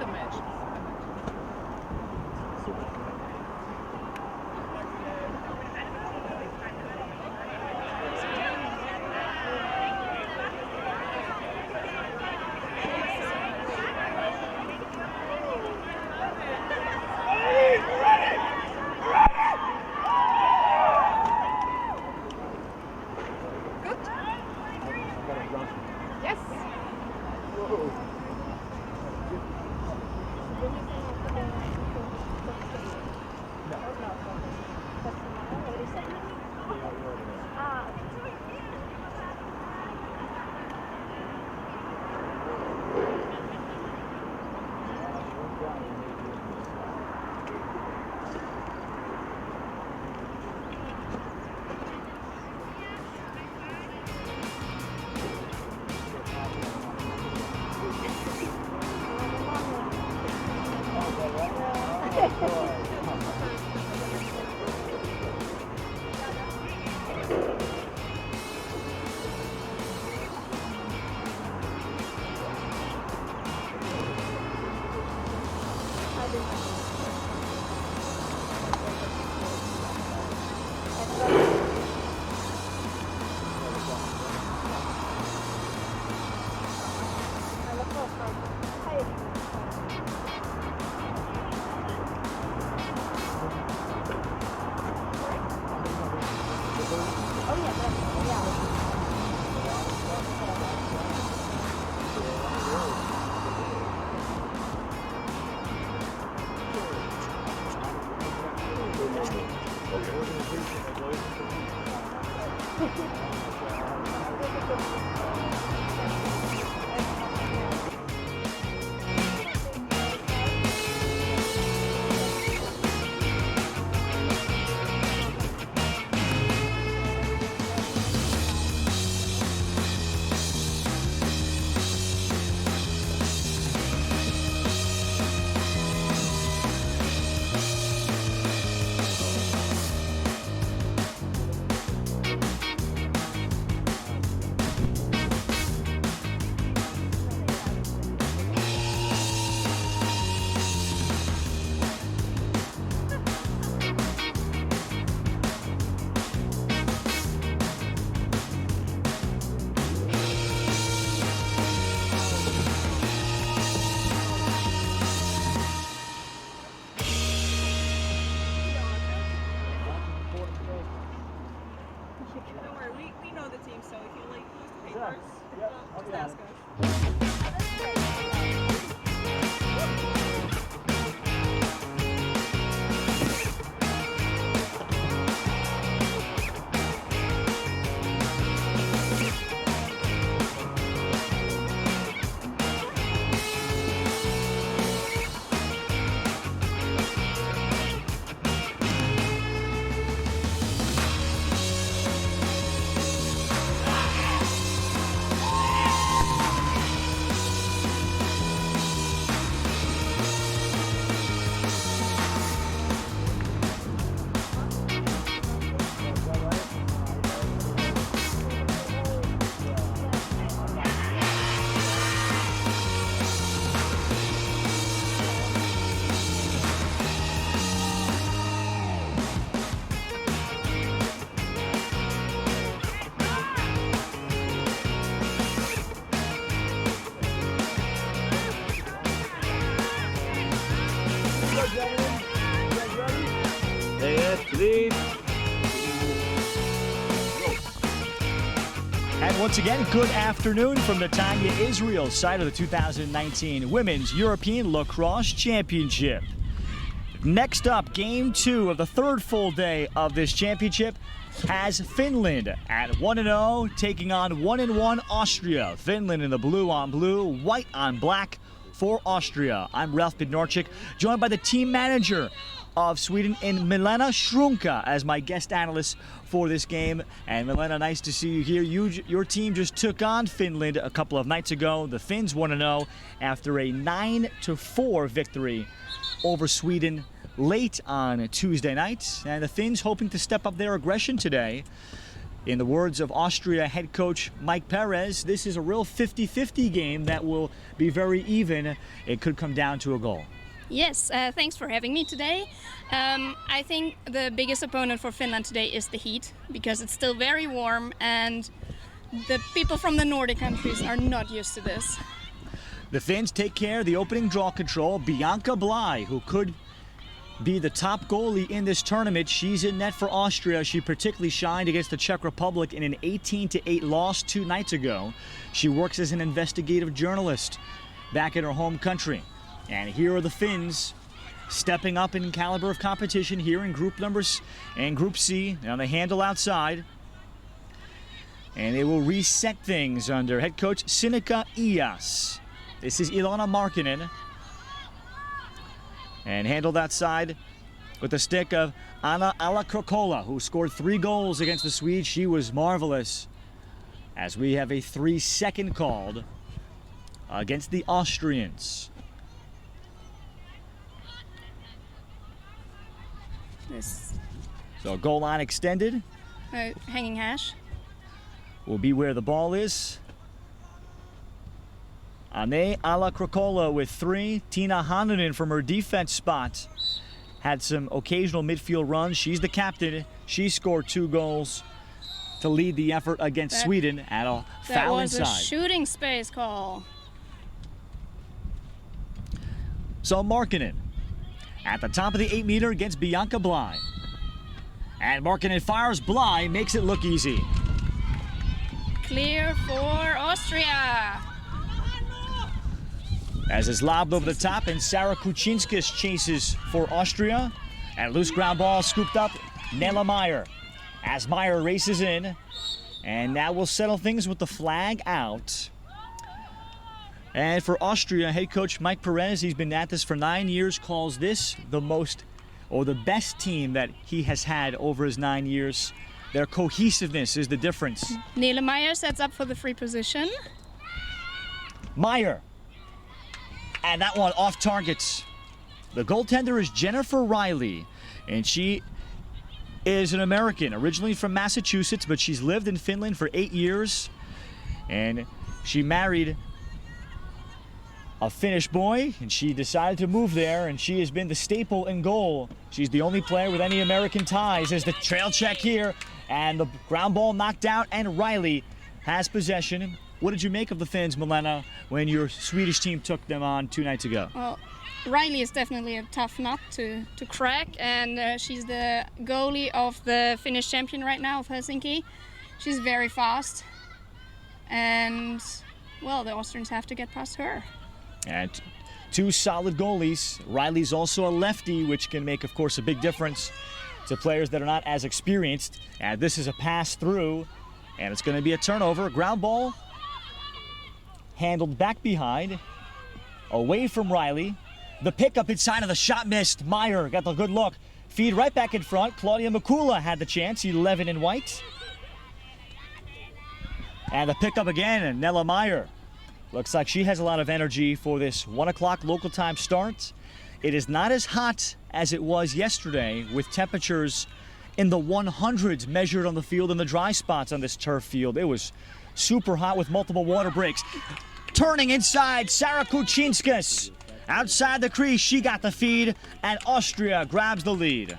the match. Yes. Don't worry, we know the team, so if you like post the papers, just ask us. And once again, good afternoon from the Tanya Israel side of the 2019 Women's European Lacrosse Championship. Next up, game 2 of the third full day of this championship has Finland at 1-0, taking on 1-1 Austria. Finland in the blue on blue, white on black for Austria. I'm Ralph Bednarczyk, joined by the team manager of Sweden in Milena Shrunka as my guest analyst for this game. And Milena, nice to see you here. Your team just took on Finland a couple of nights ago. The Finns 1-0 after a 9-4 victory over Sweden late on Tuesday night. And the Finns hoping to step up their aggression today In the words of Austria head coach Mike Perez, this is a real 50-50 game that will be very even. It could come down to a goal. Yes, thanks for having me today. I think the biggest opponent for Finland today is the heat, because it's still very warm and the people from the Nordic countries are not used to this. The Finns take care of the opening draw control. Bianca Bly, who could be the top goalie in this tournament. She's in net for Austria. She particularly shined against the Czech Republic in an 18-8 loss 2 nights ago. She works as an investigative journalist back in her home country. And here are the Finns stepping up in caliber of competition here in Group C. Now they handle outside. And they will reset things under head coach Sinikka Ias. This is Ilona Markkinen. And handled outside with the stick of Anna Ala-Krokola, who scored 3 goals against the Swedes. She was marvelous. As we have a 3-second called against the Austrians. So goal line extended. Hanging hash. Will be where the ball is. Anne Ala-Krokola with 3. Tina Hanonen from her defense spot had some occasional midfield runs. She's the captain. She scored 2 goals to lead the effort against Sweden at a foul inside. That was a shooting space call. So Markkinen at the top of the 8-meter against Bianca Bly. And Markkinen fires. Bly makes it look easy. Clear for Austria. As is lobbed over the top, and Sarah Kuchinskas chases for Austria. And loose ground ball scooped up, Nella Meyer. As Meyer races in, and now we'll settle things with the flag out. And for Austria, head coach Mike Perez, he's been at this for 9 years, calls this the most, or the best team that he has had over his 9 years. Their cohesiveness is the difference. Nella Meyer sets up for the free position. Meyer. And that one off targets. The goaltender is Jennifer Riley, and she is an American, originally from Massachusetts, but she's lived in Finland for 8 years, and she married a Finnish boy, and she decided to move there, and she has been the staple in goal. She's the only player with any American ties. As the trail check here, and the ground ball knocked out, and Riley has possession. What did you make of the Finns, Milena, when your Swedish team took them on 2 nights ago? Well, Riley is definitely a tough nut to crack, and she's the goalie of the Finnish champion right now of Helsinki. She's very fast, and, well, the Austrians have to get past her. And 2 solid goalies. Riley's also a lefty, which can make, of course, a big difference to players that are not as experienced. And this is a pass through, and it's going to be a turnover. Ground ball handled back behind, away from Riley. The pickup inside of the shot missed. Meyer got the good look. Feed right back in front. Claudia Mikula had the chance, 11 in white. And the pickup again, and Nella Meyer. Looks like she has a lot of energy for this 1 o'clock local time start. It is not as hot as it was yesterday, with temperatures in the 100s measured on the field in the dry spots on this turf field. It was super hot with multiple water breaks. Turning inside, Sarah Kuchinskas. Outside the crease, she got the feed, and Austria grabs the lead.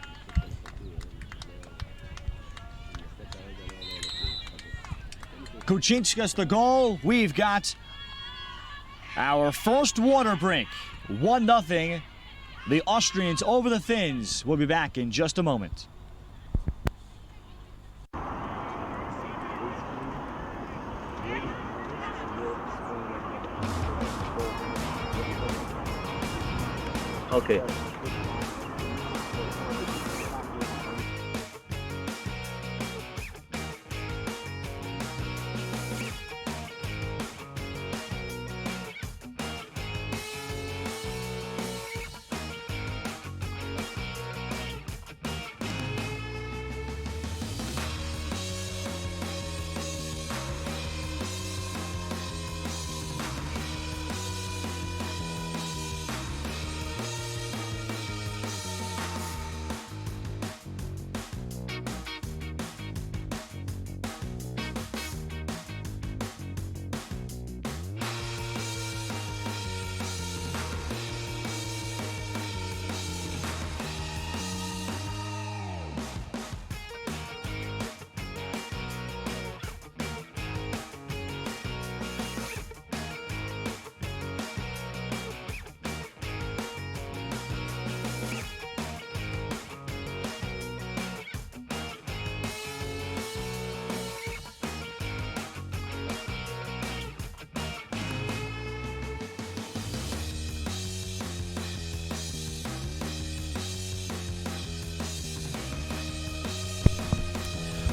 Kuchinskas the goal. We've got our first water break. 1-0. The Austrians over the Finns. We'll be back in just a moment. Okay.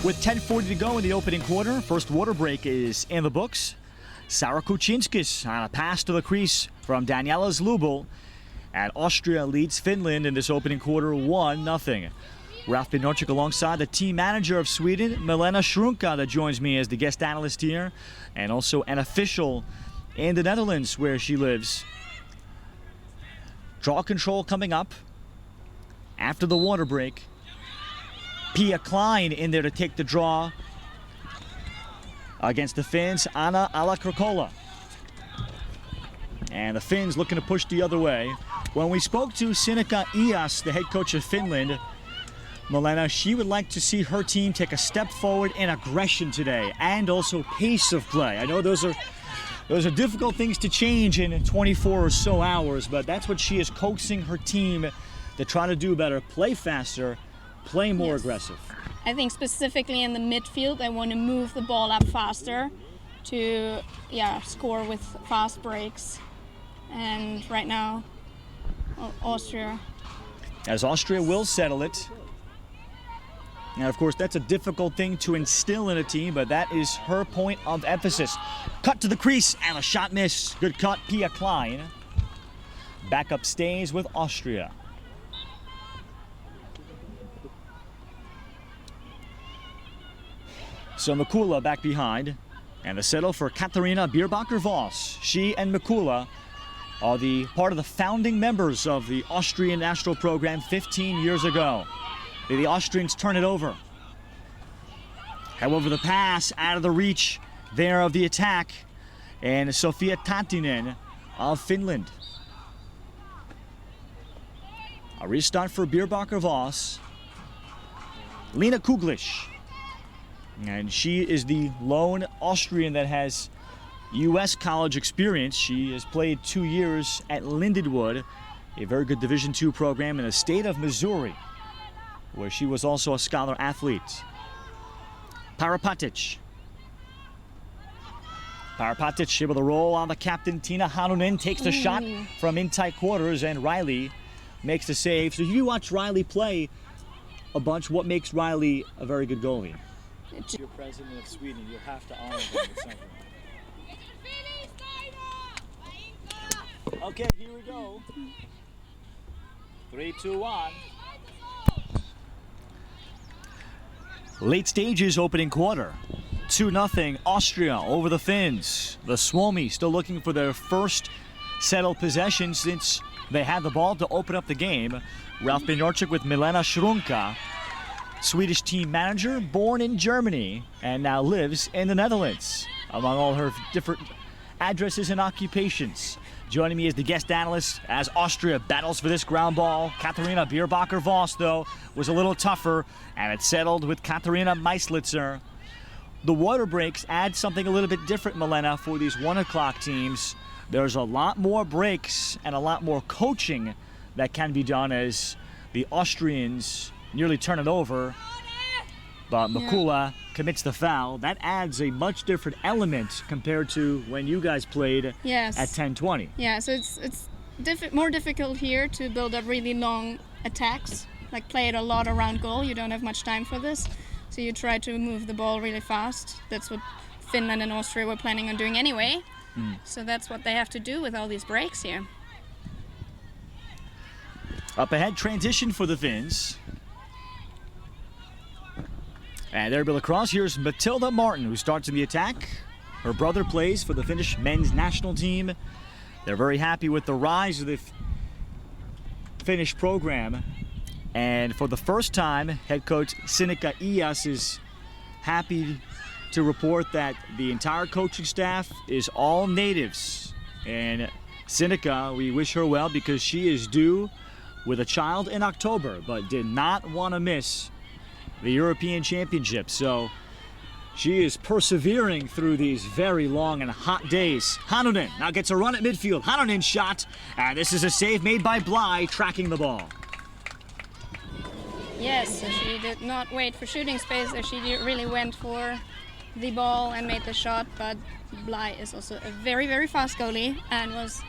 With 10:40 to go in the opening quarter, first water break is in the books. Sara Kuczynskis on a pass to the crease from Daniela Zlubel. And Austria leads Finland in this opening quarter 1-0. Ralf Bednarczyk alongside the team manager of Sweden, Milena Shrunka, that joins me as the guest analyst here, and also an official in the Netherlands where she lives. Draw control coming up after the water break. Pia Klein in there to take the draw against the Finns, Anna Alakrakola. And the Finns looking to push the other way. When we spoke to Sinikka Ias, the head coach of Finland, Milena, she would like to see her team take a step forward in aggression today and also pace of play. I know those are difficult things to change in 24 or so hours, but that's what she is coaxing her team to try to do better, play faster, play more aggressive. I think specifically in the midfield, they want to move the ball up faster to score with fast breaks. And right now, Austria. As Austria will settle it. Now, of course, that's a difficult thing to instill in a team, but that is her point of emphasis. Cut to the crease, and a shot miss. Good cut, Pia Klein. Backup stays with Austria. So Mikula back behind, and the settle for Katharina Bierbacher-Voss. She and Mikula are the part of the founding members of the Austrian national program 15 years ago. The Austrians turn it over. However, the pass out of the reach there of the attack, and Sofia Tantinen of Finland. A restart for Bierbacher-Voss. Lena Kuglish. And she is the lone Austrian that has U.S. college experience. She has played 2 years at Lindenwood, a very good Division II program in the state of Missouri, where she was also a scholar athlete. Parapatic able to roll on the captain. Tina Hanunen takes the shot from in tight quarters, and Riley makes the save. So you watch Riley play a bunch. What makes Riley a very good goalie? You're president of Sweden. You have to honor him with something. Okay, here we go. 3, 2, 1. Late stages opening quarter. 2-0 Austria over the Finns. The Suomi still looking for their first settled possession since they had the ball to open up the game. Ralf Bednarczyk with Milena Shrunka, Swedish team manager, born in Germany and now lives in the Netherlands, among all her different addresses and occupations. Joining me as the guest analyst as Austria battles for this ground ball. Katharina Bierbacher-Voss, though, was a little tougher, and it settled with Katharina Meislitzer. The water breaks add something a little bit different, Milena, for these 1 o'clock teams. There's a lot more breaks and a lot more coaching that can be done as the Austrians nearly turn it over, but Mikula commits the foul. That adds a much different element compared to when you guys played at 10:20. Yeah, so it's more difficult here to build up really long attacks, like play it a lot around goal. You don't have much time for this, so you try to move the ball really fast. That's what Finland and Austria were planning on doing anyway. So that's what they have to do with all these breaks here. Up ahead, transition for the Finns. And there, across, here's Matilda Martin, who starts in the attack. Her brother plays for the Finnish men's national team. They're very happy with the rise of the Finnish program. And for the first time, head coach Sinikka Ias is happy to report that the entire coaching staff is all natives. And Sinikka, we wish her well because she is due with a child in October, but did not want to miss the European Championship. So she is persevering through these very long and hot days. Hanunen now gets a run at midfield. Hanunen shot, and this is a save made by Bly, tracking the ball. Yes, so she did not wait for shooting space, so she really went for the ball and made the shot, but Bly is also a very, very fast goalie and was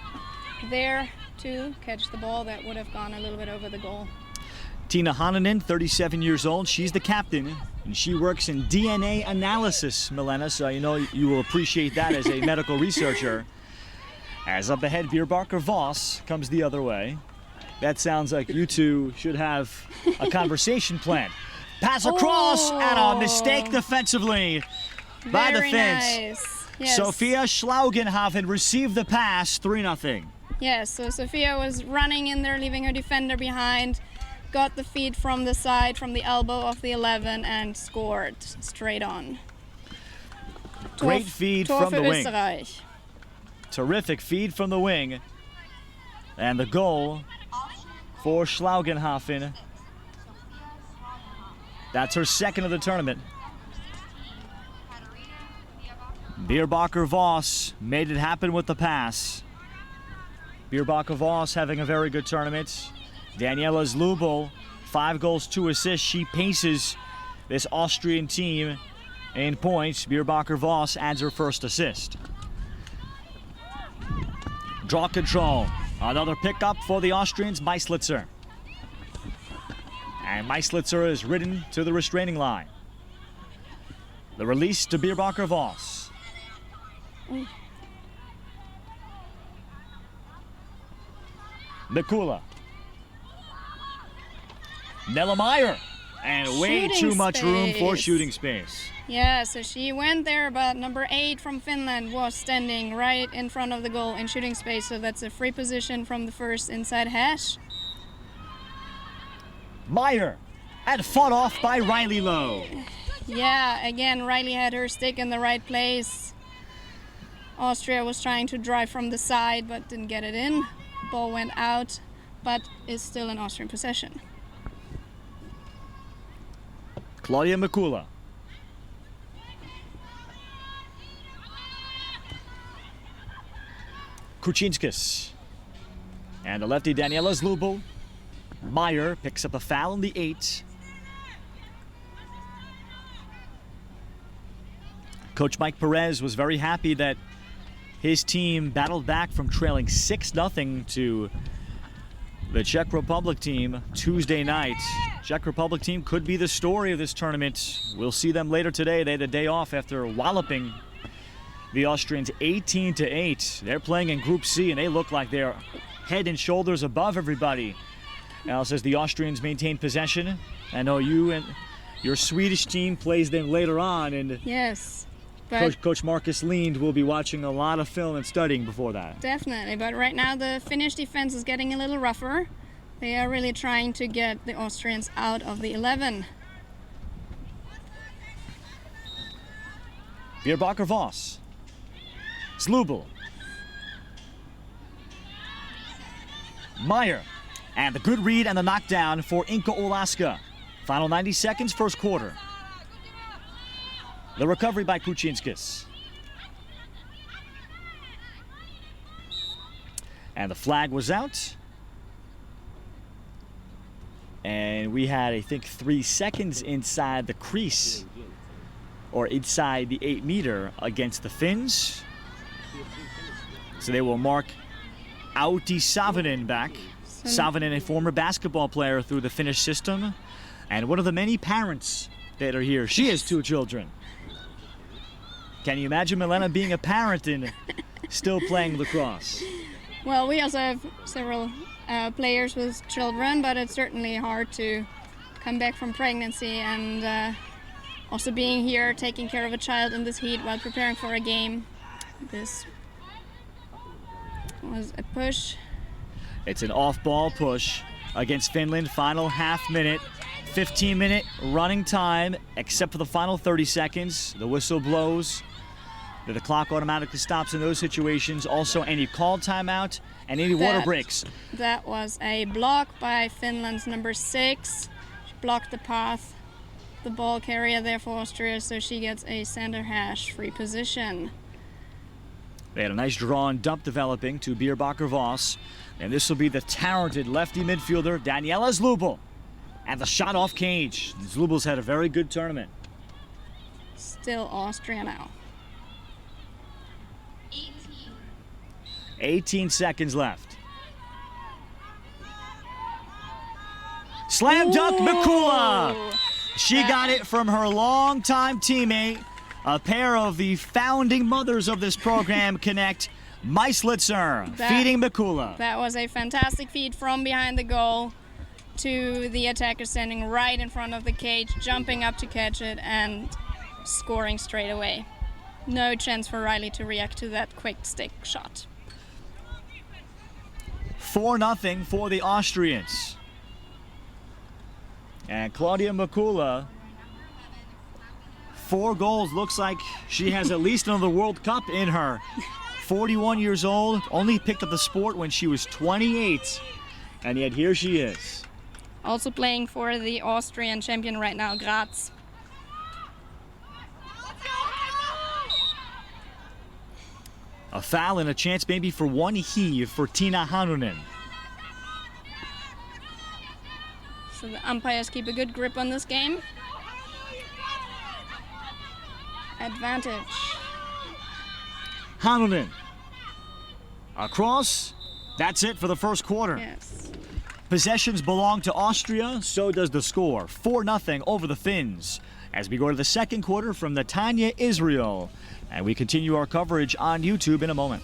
there to catch the ball that would have gone a little bit over the goal. Tina Hananen, 37 years old. She's the captain, and she works in DNA analysis, Milena, so you know you will appreciate that as a medical researcher. As up ahead, Bierbacher Voss comes the other way. That sounds like you two should have a conversation planned. Pass across, and a mistake defensively by the Very Finns. nice. Yes. Sophia Schlaugenhafen received the pass, 3-0. Yes, so Sophia was running in there, leaving her defender behind, got the feed from the side, from the elbow of the 11, and scored straight on. Great feed from the wing. Österreich. Terrific feed from the wing. And the goal for Schlaugenhafen. That's her second of the tournament. Bierbacher Voss made it happen with the pass. Bierbacher Voss having a very good tournament. Daniela Zlubel, 5 goals, 2 assists. She paces this Austrian team in points. Bierbacher Voss adds her first assist. Draw control. Another pickup for the Austrians, Meislitzer. And Meislitzer is ridden to the restraining line. The release to Bierbacher Voss. Mikula. Nella Meyer. And way Shooting too much room for space. shooting space. Yeah, so she went there, but number 8 from Finland was standing right in front of the goal in shooting space, so that's a free position from the first inside hash. Meyer. And fought off by Riley Lowe. Yeah, again, Riley had her stick in the right place. Austria was trying to drive from the side, but didn't get it in. Ball went out, but is still in Austrian possession. Claudia Mikula. Kuczynskis. And the lefty Daniela Zlubel. Meyer picks up a foul in the 8. Coach Mike Perez was very happy that his team battled back from trailing 6-0 to the Czech Republic team Tuesday night. Czech Republic team could be the story of this tournament. We'll see them later today. They had a day off after walloping the Austrians 18-8. They're playing in Group C, and they look like they're head and shoulders above everybody. Al says the Austrians maintain possession. I know you and your Swedish team plays them later on, and Yes, but Coach Marcus Lind will be watching a lot of film and studying before that. definitely. But right now the Finnish defense is getting a little rougher. They are really trying to get the Austrians out of the 11. Bierbacher Voss. Zlubel. Meyer. And the good read and the knockdown for Inka Olaska. Final 90 seconds, first quarter. The recovery by Kuczynskis. And the flag was out. And we had, I think, 3 seconds inside the crease, or inside the 8-meter against the Finns. So they will mark Auti Savinen back. Savinen, a former basketball player through the Finnish system, and one of the many parents that are here. She has 2 children. Can you imagine Milena being a parent and still playing lacrosse? Well, we also have several players with children, but it's certainly hard to come back from pregnancy and also being here, taking care of a child in this heat while preparing for a game. This was a push. It's an off-ball push against Finland. Final half minute, 15-minute running time, except for the final 30 seconds. The whistle blows. The clock automatically stops in those situations. Also, any called timeout and any water breaks. That was a block by Finland's number 6. She blocked the path, the ball carrier there for Austria, so she gets a center hash free position. They had a nice draw and dump developing to Bierbacher Voss. And this will be the talented lefty midfielder, Daniela Zlubel. And the shot off cage. Zlubel's had a very good tournament. Still Austria now. 18 seconds left. Slam dunk, Mikula. Ooh. She got it from her longtime teammate, a pair of the founding mothers of this program connect, Meislitzer feeding Mikula. That was a fantastic feed from behind the goal to the attacker standing right in front of the cage, jumping up to catch it and scoring straight away. No chance for Riley to react to that quick stick shot. 4-0 for the Austrians. And Claudia Mikula, 4 goals. Looks like she has at least another World Cup in her. 41 years old, only picked up the sport when she was 28. And yet here she is. Also playing for the Austrian champion right now, Graz. A foul and a chance maybe for one heave for Tina Hanunen. So the umpires keep a good grip on this game. Advantage. Hanunen. Across. That's it for the first quarter. Yes. Possessions belong to Austria, so does the score. 4-0 over the Finns. As we go to the second quarter from the Tanya Israel. And we continue our coverage on YouTube in a moment.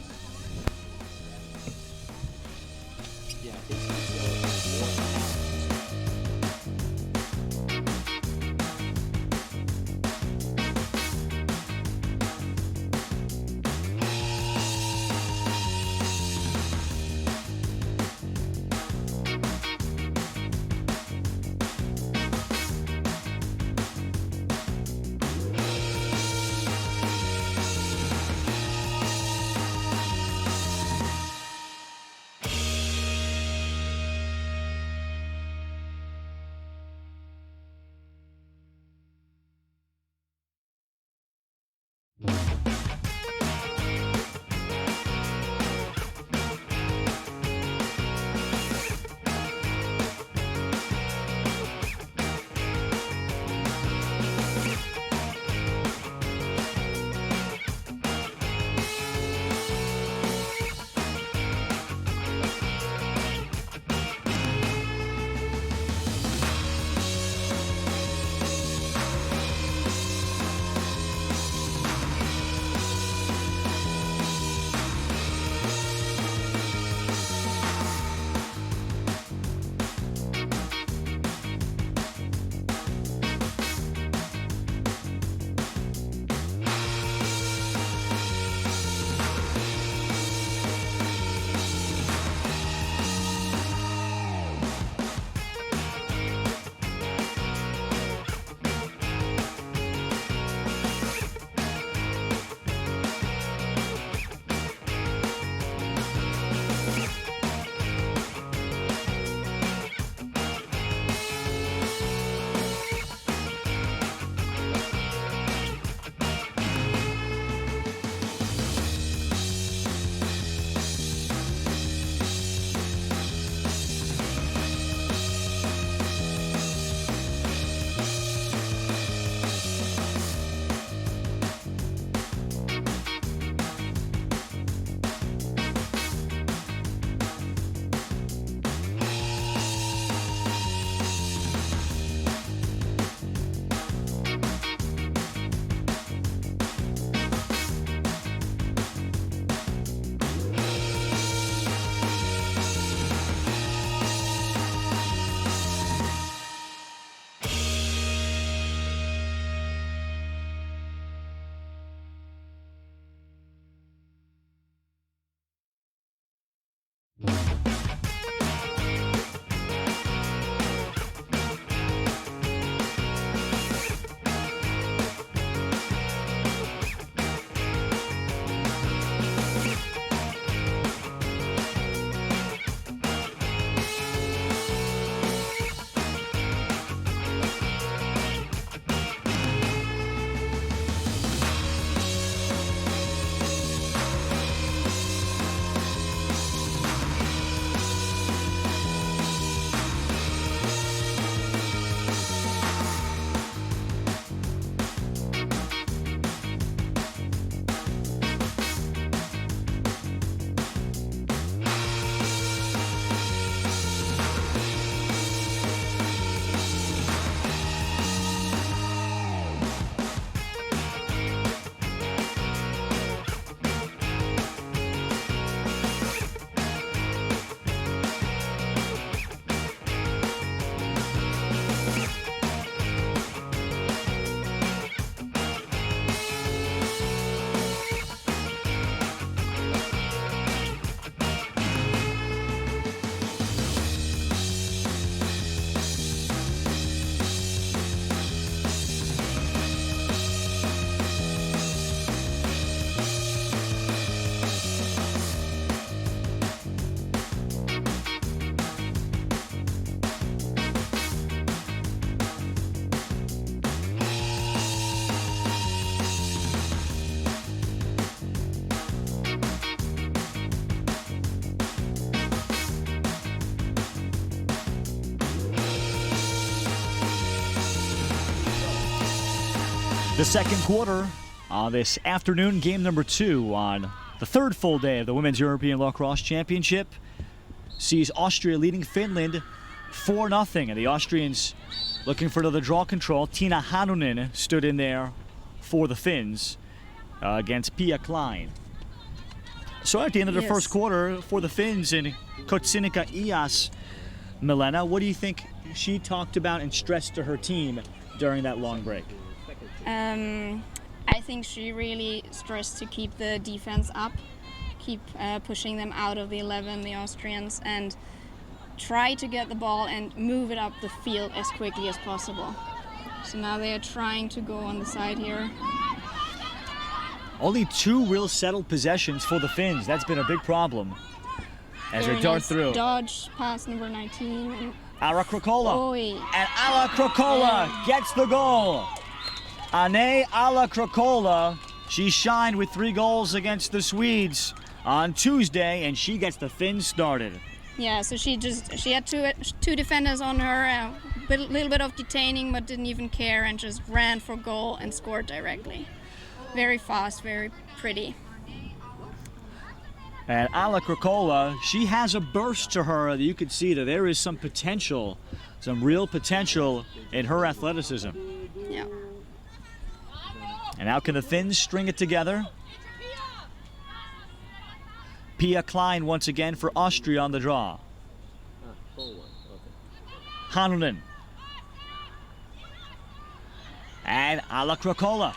The second quarter on this afternoon, game number 2 on the third full day of the Women's European Lacrosse Championship, sees Austria leading Finland 4-0, and the Austrians looking for another draw control. Tiina Hannunen stood in there for the Finns against Pia Klein. So at the end of the first quarter for the Finns and Kotsinika Ias, Milena, what do you think she talked about and stressed to her team during that long break? I think she really stressed to keep the defense up, keep pushing them out of the 11, the Austrians, and try to get the ball and move it up the field as quickly as possible. So now they are trying to go on the side here. Only 2 real settled possessions for the Finns. That's been a big problem as they dart through. Dodge pass number 19. Ara Krokola. And Ala Krokola gets the goal. Ane Ala Krokola. She shined with 3 goals against the Swedes on Tuesday, and she gets the Finns started. Yeah, so she had two defenders on her, a little bit of detaining, but didn't even care and just ran for goal and scored directly. Very fast, very pretty. And Ala Krokola, she has a burst to her that you can see that there is some potential, some real potential in her athleticism. Yeah. And how can the Finns string it together? Pia Klein once again for Austria on the draw. Hannunen. And Ala Krokola.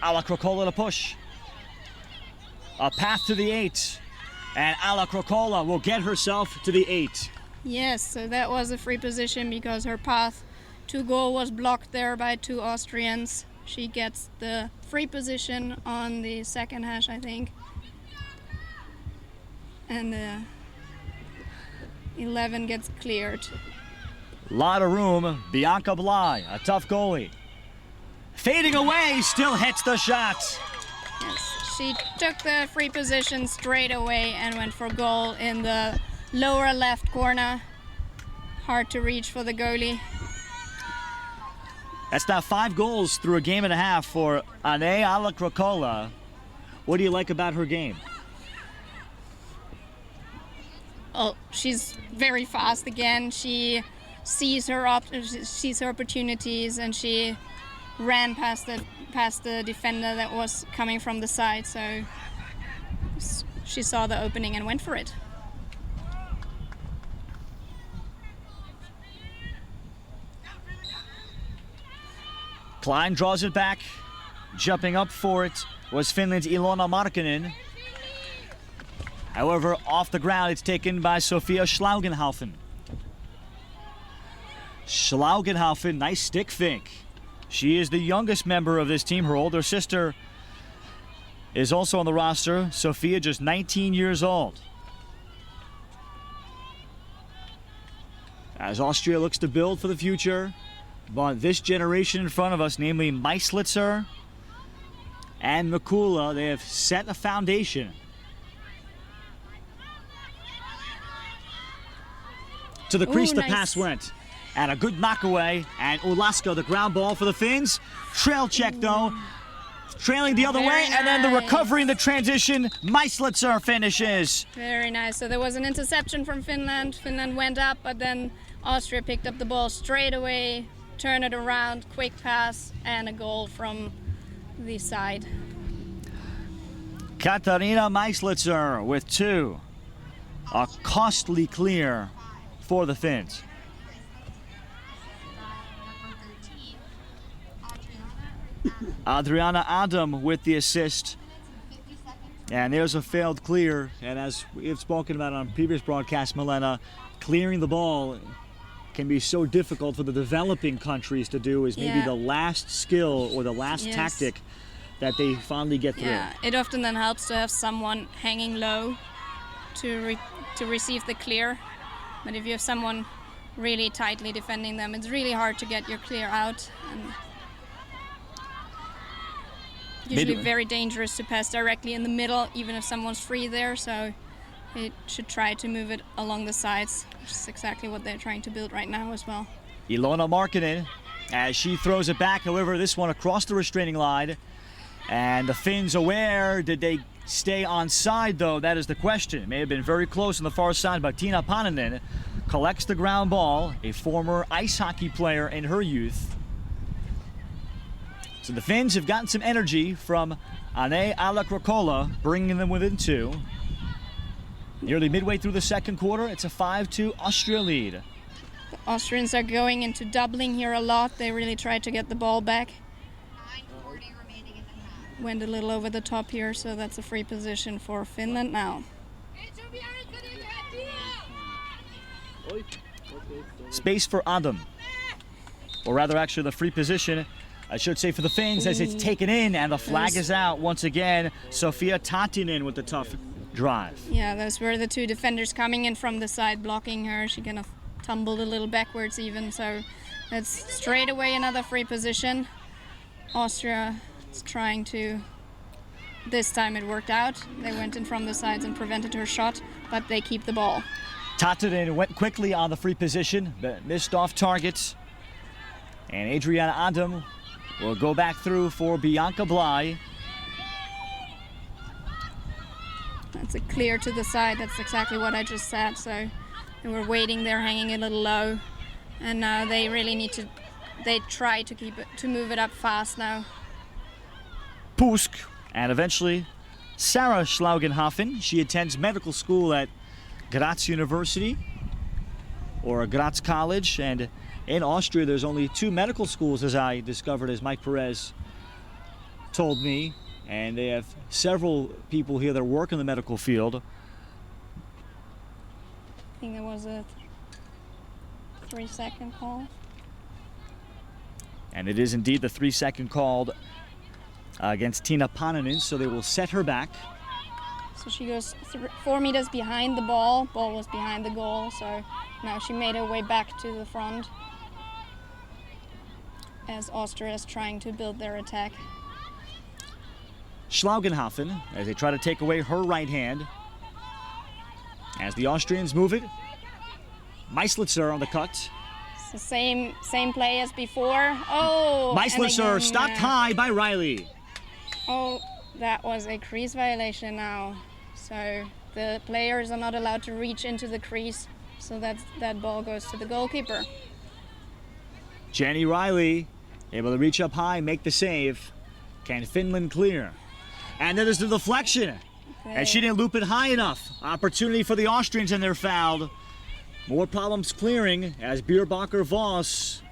Ala Krokola to push. A path to the 8. And Ala Krokola will get herself to the 8. Yes, so that was a free position because her path to goal was blocked there by 2 Austrians. She gets the free position on the second hash, I think. And the 11 gets cleared. Lot of room. Bianca Bly, a tough goalie. Fading away, still hits the shot. Yes, she took the free position straight away and went for goal in the lower left corner. Hard to reach for the goalie. That's now 5 goals through a game and a half for Ane Ala Krokola. What do you like about her game? Oh, she's very fast again. She sees her opportunities, and she ran past the defender that was coming from the side. So she saw the opening and went for it. Klein draws it back. Jumping up for it was Finland's Ilona Markkanen. However, off the ground, it's taken by Sofia Schlaugenhaufen. Schlaugenhaufen, nice stick fink. She is the youngest member of this team. Her older sister is also on the roster. Sofia, just 19 years old. As Austria looks to build for the future, but this generation in front of us, namely Meislitzer and Mikula, they have set a foundation. To the crease, the pass went. And a good knockaway. And Ulaska, the ground ball for the Finns. Trail check, though. Trailing the other way. And then the recovery in the transition. Meislitzer finishes. Very nice. So there was an interception from Finland. Finland went up, but then Austria picked up the ball straight away. Turn it around, quick pass, and a goal from the side. Katarina Meislitzer with 2. A costly clear for the Finns. Adriana Adam with the assist. And there's a failed clear. And as we've spoken about on previous broadcasts, Milena, clearing the ball can be so difficult for the developing countries to do, is maybe the last skill or the last tactic that they finally get through. Yeah, it often then helps to have someone hanging low to receive the clear. But if you have someone really tightly defending them, it's really hard to get your clear out. And usually very dangerous to pass directly in the middle, even if someone's free there. So it should try to move it along the sides, which is exactly what they're trying to build right now as well. Ilona Markkanen as she throws it back. However, this one across the restraining line. And the Finns aware. Did they stay onside, though? That is the question. It may have been very close on the far side, but Tiina Pananen collects the ground ball, a former ice hockey player in her youth. So the Finns have gotten some energy from Ane Alakrakola, bringing them within 2. Nearly midway through the second quarter, it's a 5-2 Austria lead. The Austrians are going into doubling here a lot. They really try to get the ball back. Went a little over the top here, so that's a free position for Finland now. Space for Adam. Or rather, actually, the free position, I should say, for the Finns, as it's taken in, and the flag is out once again. Sofia Tatinen with the tough drive. Yeah, those were the 2 defenders coming in from the side, blocking her. She kind of tumbled a little backwards even, so that's straight away another free position. Austria is trying to, this time it worked out. They went in from the sides and prevented her shot, but they keep the ball. Tatinen went quickly on the free position, but missed off targets. And Adriana Adam will go back through for Bianca Bly. That's a clear to the side. That's exactly what I just said. So they were waiting there, hanging a little low, and now they really need to. They try to keep it, to move it up fast now. Pusk, and eventually Sarah Schlaugenhofen. She attends medical school at Graz University, or Graz College, and in Austria there's only 2 medical schools, as I discovered, as Mike Perez told me, and they have several people here that work in the medical field. I think there was a 3-second call. And it is indeed the 3-second called against Tiina Pananen, so they will set her back. So she goes 4 meters behind the ball. Ball was behind the goal, so now she made her way back to the front as Austria is trying to build their attack. Schlaugenhofen, as they try to take away her right hand. As the Austrians move it, Meislitzer on the cut. It's the same play as before. Oh! Meislitzer stopped high by Riley. Oh, that was a crease violation now. So the players are not allowed to reach into the crease, so that ball goes to the goalkeeper. Jenny Riley able to reach up high, make the save. Can Finland clear? And then there's the deflection. Okay. And she didn't loop it high enough. Opportunity for the Austrians, and they're fouled. More problems clearing as Bierbacher Voss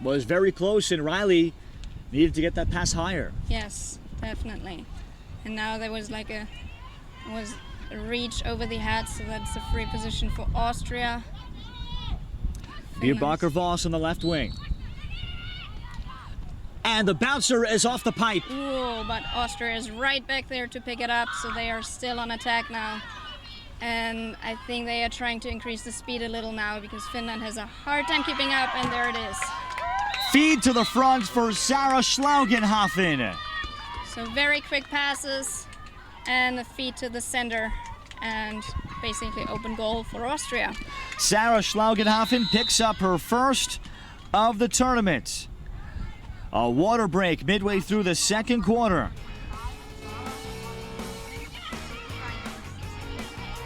was very close, and Riley needed to get that pass higher. Yes, definitely. And now there was like a reach over the head, so that's a free position for Austria. Bierbacher Voss on the left wing. And the bouncer is off the pipe. Ooh, but Austria is right back there to pick it up, so they are still on attack now. And I think they are trying to increase the speed a little now because Finland has a hard time keeping up, and there it is. Feed to the front for Sarah Schlaugenhofen. So very quick passes and a feed to the center, and basically open goal for Austria. Sarah Schlaugenhofen picks up her first of the tournament. A water break midway through the second quarter.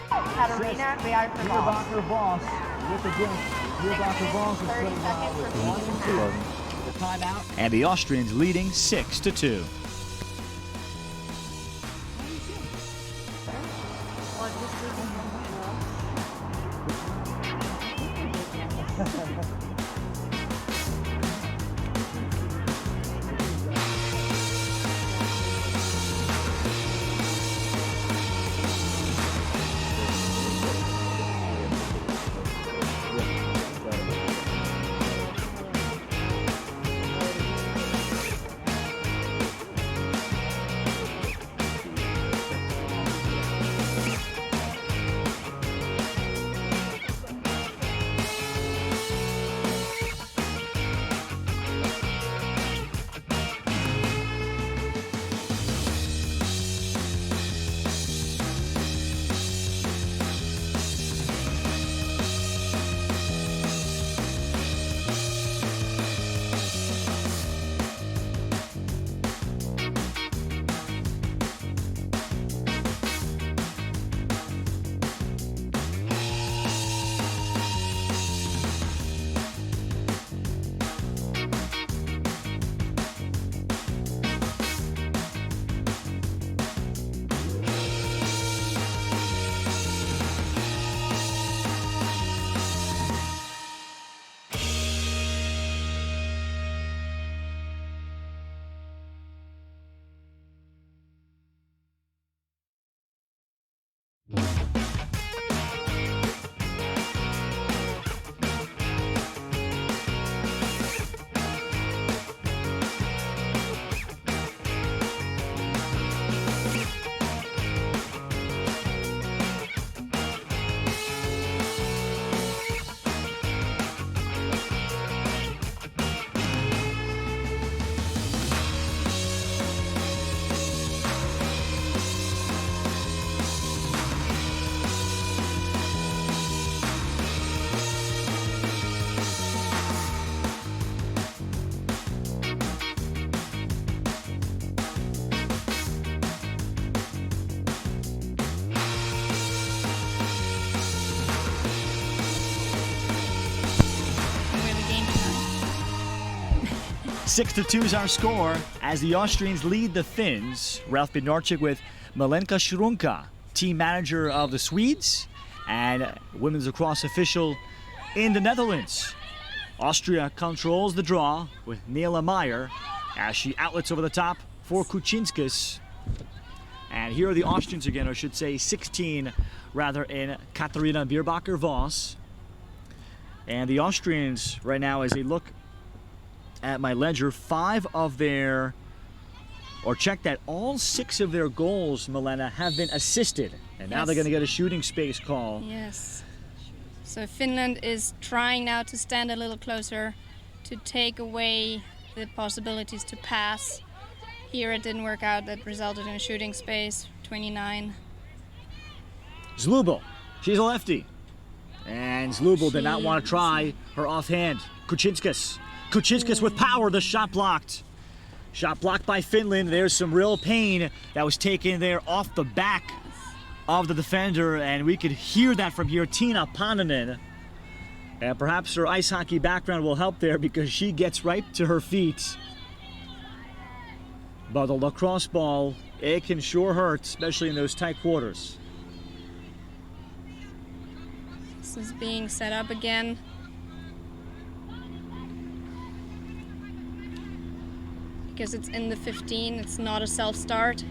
Katarina Bierbacher Voss with the drink. Bierbacher Voss is playing now with 1 and 2. The timeout. And the Austrians leading 6-2. 6-2 is our score as the Austrians lead the Finns. Ralph Bednarczyk with Milenka Shrunka, team manager of the Swedes and women's lacrosse official in the Netherlands. Austria controls the draw with Nela Meyer as she outlets over the top for Kuczynskas. And here are the Austrians again, or I should say 16 rather, in Katharina Bierbacher-Voss. And the Austrians right now, as they look at my ledger, check that all 6 of their goals, Milena, have been assisted. And now they're going to get a shooting space call. Yes. So Finland is trying now to stand a little closer to take away the possibilities to pass. Here it didn't work out. That resulted in a shooting space, 29. Zlubel, she's a lefty. And Zlubel did not want to try her offhand. Kuczynskas with power, the shot blocked. Shot blocked by Finland. There's some real pain that was taken there off the back of the defender, and we could hear that from here. Tiina Pannonen. And perhaps her ice hockey background will help there because she gets right to her feet. But the lacrosse ball, it can sure hurt, especially in those tight quarters. This is being set up again. Because it's in the 15, it's not a self-start.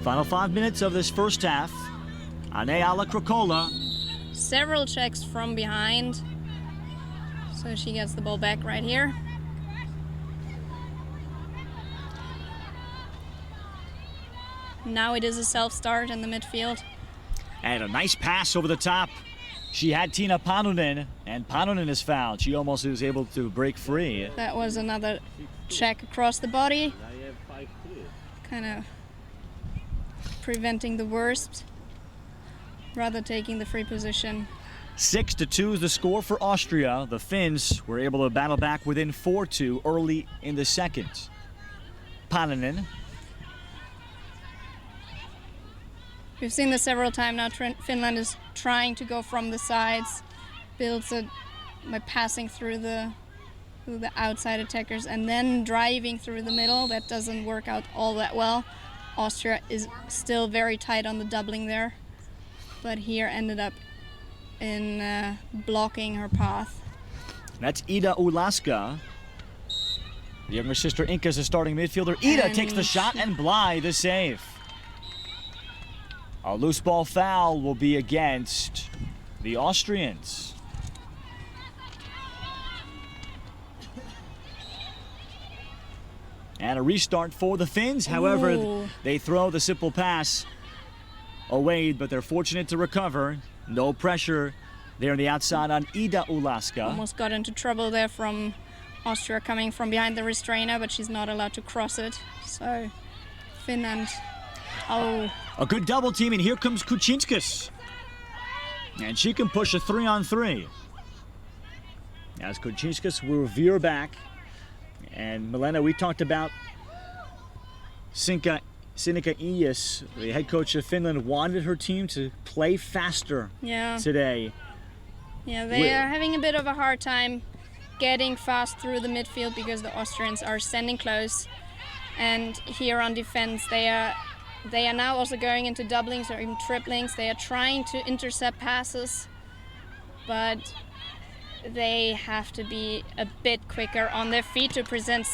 Final 5 minutes of this first half. Aneala Krakola. Several checks from behind. So she gets the ball back right here. Now it is a self-start in the midfield. And a nice pass over the top. She had Tiina Pannonen, and Pannonen is fouled. She almost was able to break free. That was another check across the body. Kind of preventing the worst, rather taking the free position. 6-2 is the score for Austria. The Finns were able to battle back within 4-2 early in the second. Pannonen. We've seen this several times now. Finland is trying to go from the sides, builds it by passing through the outside attackers and then driving through the middle. That doesn't work out all that well. Austria is still very tight on the doubling there, but here ended up in blocking her path. That's Ida Ulaska. The younger sister Inka is a starting midfielder. Ida takes the shot and Bly the save. A loose ball foul will be against the Austrians. And a restart for the Finns. However, they throw the simple pass away, but they're fortunate to recover. No pressure there on the outside on Ida Ulaska. Almost got into trouble there from Austria coming from behind the restrainer, but she's not allowed to cross it. So Finland, a good double team, and here comes Kuczynskas. And she can push a 3-on-3. As Kuczynskas will veer back. And Milena, we talked about Sinikka Iis, the head coach of Finland, wanted her team to play faster today. Yeah, they are having a bit of a hard time getting fast through the midfield because the Austrians are standing close. And here on defense, they are now also going into doublings or even triplings. They are trying to intercept passes, but they have to be a bit quicker on their feet to prevent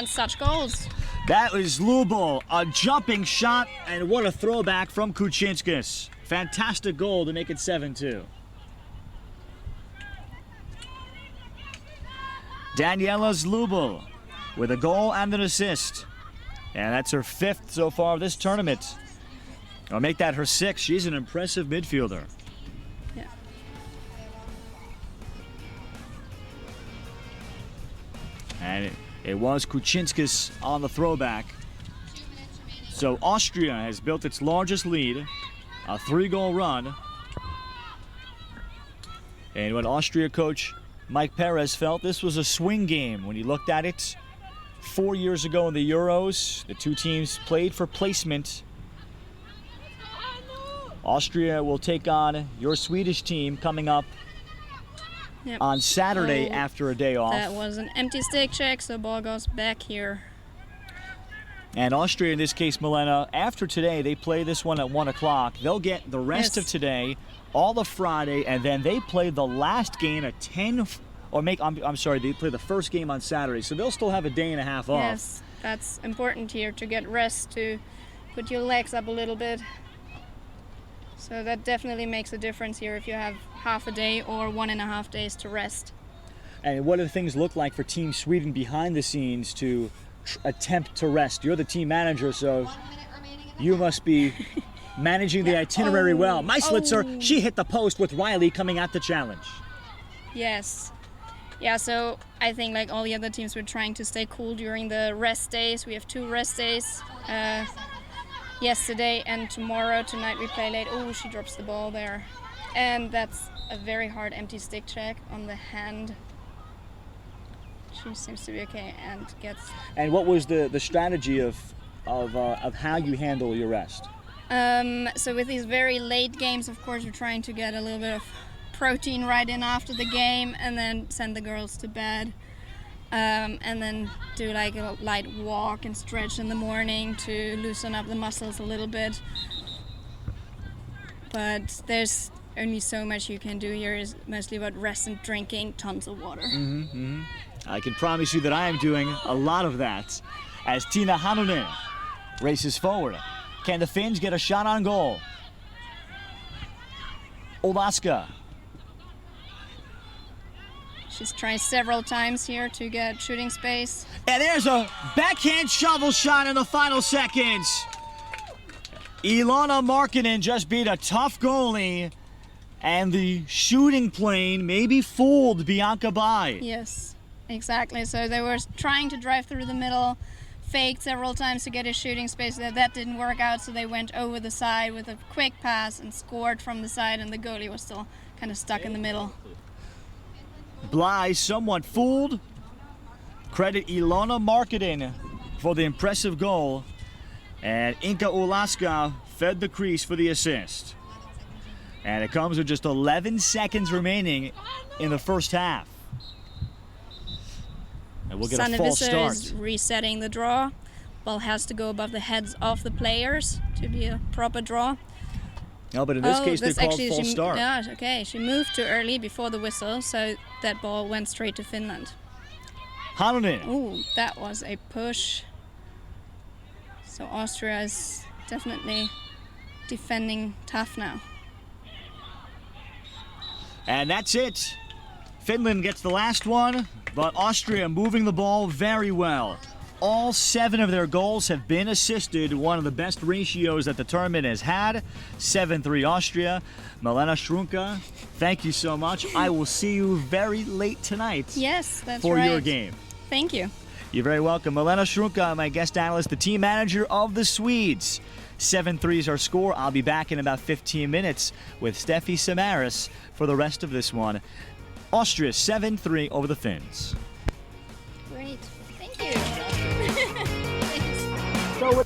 such goals. That was Lubel, a jumping shot, and what a throwback from Kuczynskas. Fantastic goal to make it 7-2. Daniela Zlubel with a goal and an assist. And that's her 5th so far this tournament. I'll make that her 6th. She's an impressive midfielder. Yeah. And it was Kuczynskas on the throwback. So Austria has built its largest lead, a 3-goal run. And what Austria coach Mike Perez felt, this was a swing game when he looked at it. 4 years ago in the Euros, the two teams played for placement. Austria will take on your Swedish team coming up Yep. on Saturday Oh, after a day off. That was an empty stick check, so ball goes back here. And Austria, in this case, Milena, after today, they play this one at 1 o'clock. They'll get the rest of Yes. today, all of Friday, and then they play the last game at 10, I'm sorry, they play the first game on Saturday. So they'll still have a day and a half off. Yes, that's important here to get rest, to put your legs up a little bit. So that definitely makes a difference here if you have half a day or 1.5 days to rest. And what do things look like for Team Sweden behind the scenes to attempt to rest? You're the team manager, so you must be managing the itinerary well. Meislitzer, she hit the post with Riley coming at the challenge. Yes. Yeah, so I think like all the other teams were trying to stay cool during the rest days. We have 2 rest days. Yesterday and tomorrow. Tonight we play late. Oh, she drops the ball there. And that's a very hard empty stick check on the hand. She seems to be okay and gets... And what was the strategy of how you handle your rest? So with these very late games, of course, we're trying to get a little bit of protein right in after the game and then send the girls to bed. And then do like a light walk and stretch in the morning to loosen up the muscles a little bit. But there's only so much you can do here. Is mostly about rest and drinking tons of water. I can promise you that I am doing a lot of that as Tina Hanonen races forward. Can the Finns get a shot on goal? Olaska. She's tried several times here to get shooting space. And there's a backhand shovel shot in the final seconds. Ilona Markkinen just beat a tough goalie, and the shooting plane maybe fooled Bianca Bai. Yes, exactly. So they were trying to drive through the middle, faked several times to get a shooting space. That didn't work out, so they went over the side with a quick pass and scored from the side, and the goalie was still kind of stuck in the middle. Bly somewhat fooled. Credit Ilona Markkinen for the impressive goal. And Inka Olaska fed the crease for the assist. And it comes with just 11 seconds remaining in the first half. And we'll get a false Sannevisser start. is resetting the draw. Ball has to go above the heads of the players to be a proper draw. No, but in this case, they called false start. Yeah, okay. She moved too early before the whistle, so that ball went straight to Finland. Hanonen. Ooh, that was a push. So Austria is definitely defending tough now. And that's it. Finland gets the last one, but Austria moving the ball very well. All 7 of their goals have been assisted, one of the best ratios that the tournament has had. 7-3 Austria. Milena Shrunka, thank you so much. I will see you very late tonight. Yes, that's for right. your game. Thank you. You're very welcome. Milena Shrunka, my guest analyst, the team manager of the Swedes. 7-3 is our score. I'll be back in about 15 minutes with Steffi Samaras for the rest of this one. Austria 7-3 over the Finns. Great. Thank you. So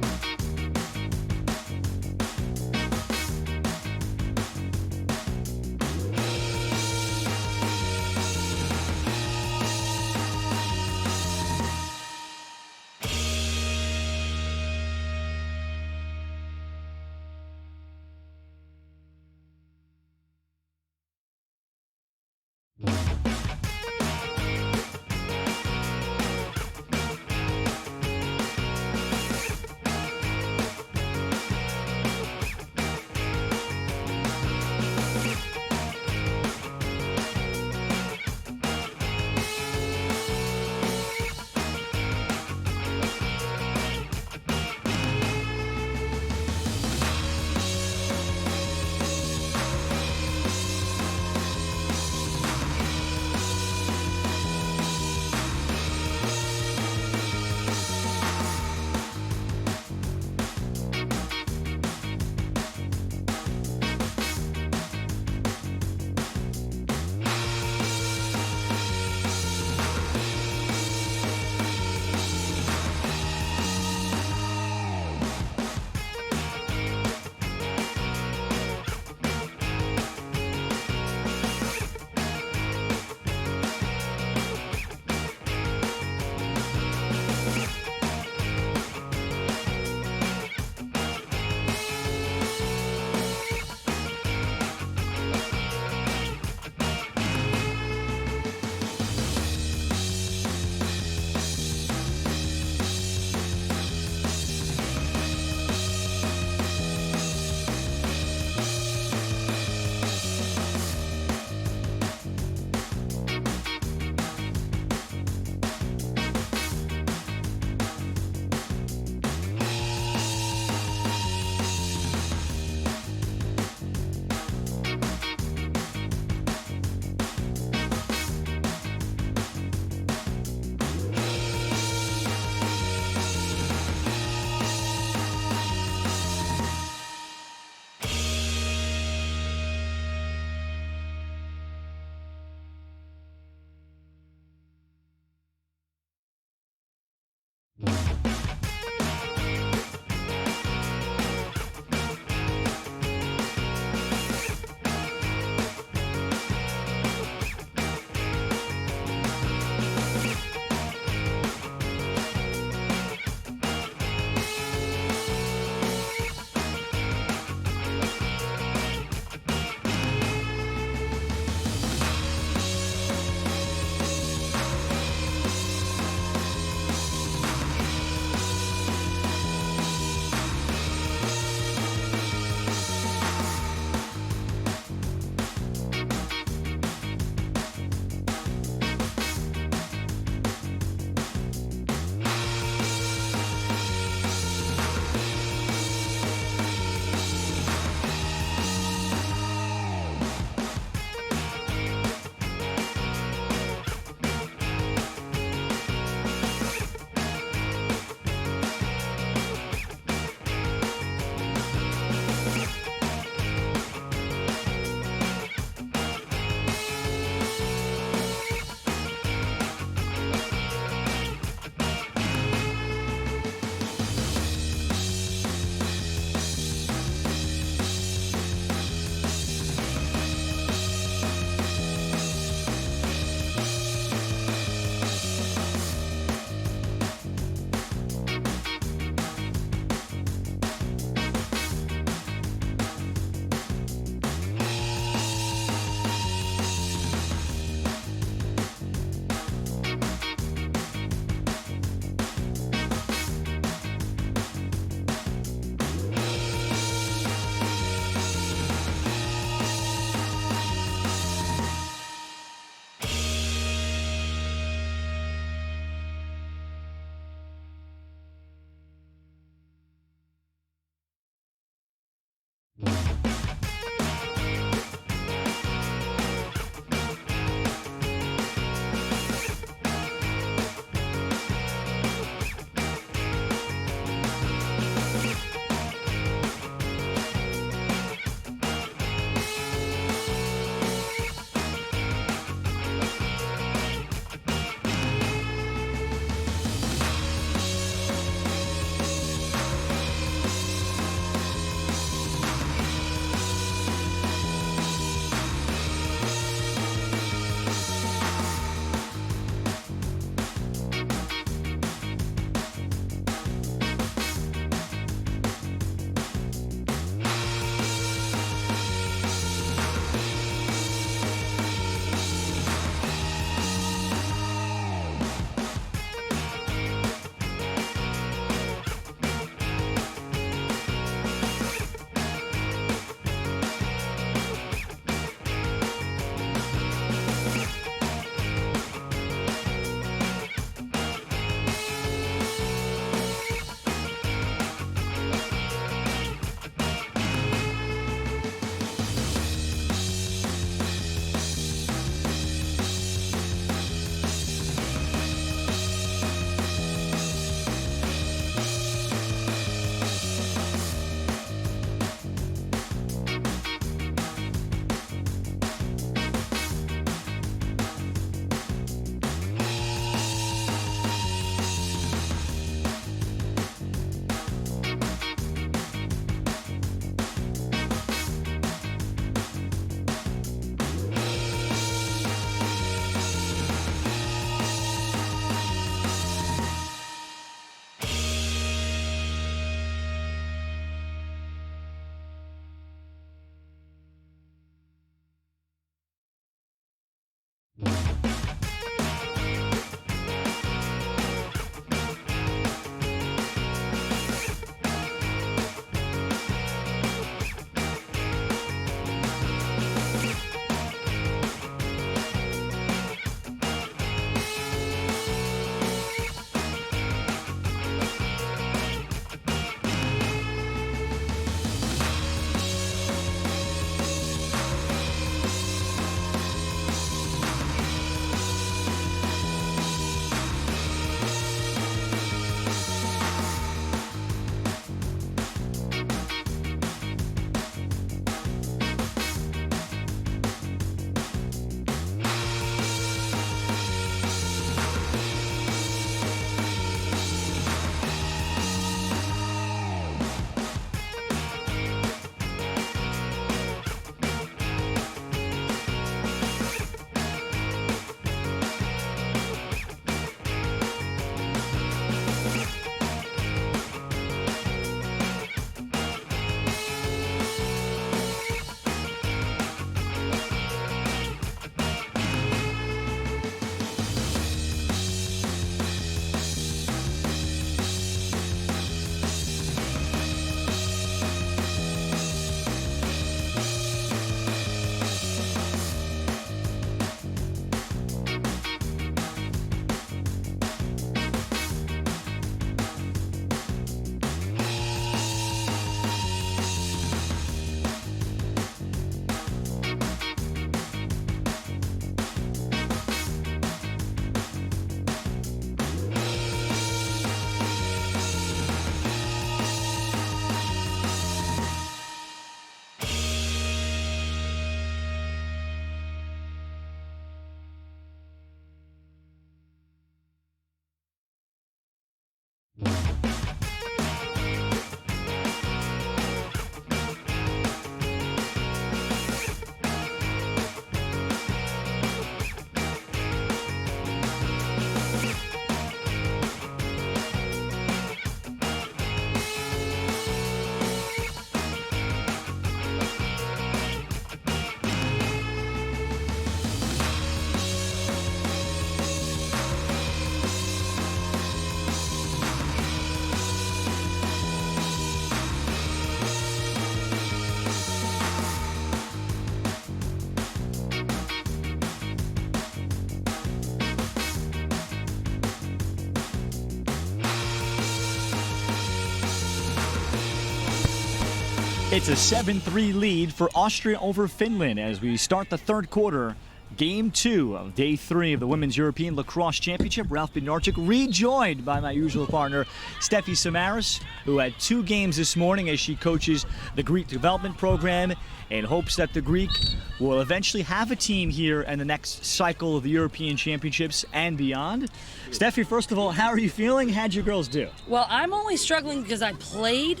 It's a 7-3 lead for Austria over Finland as we start the third quarter. Game 2 of Day 3 of the Women's European Lacrosse Championship. Ralph Bednarczyk rejoined by my usual partner, Steffi Samaras, who had 2 games this morning as she coaches the Greek development program in hopes that the Greek will eventually have a team here in the next cycle of the European Championships and beyond. Steffi, first of all, how are you feeling? How'd your girls do? Well, I'm only struggling because I played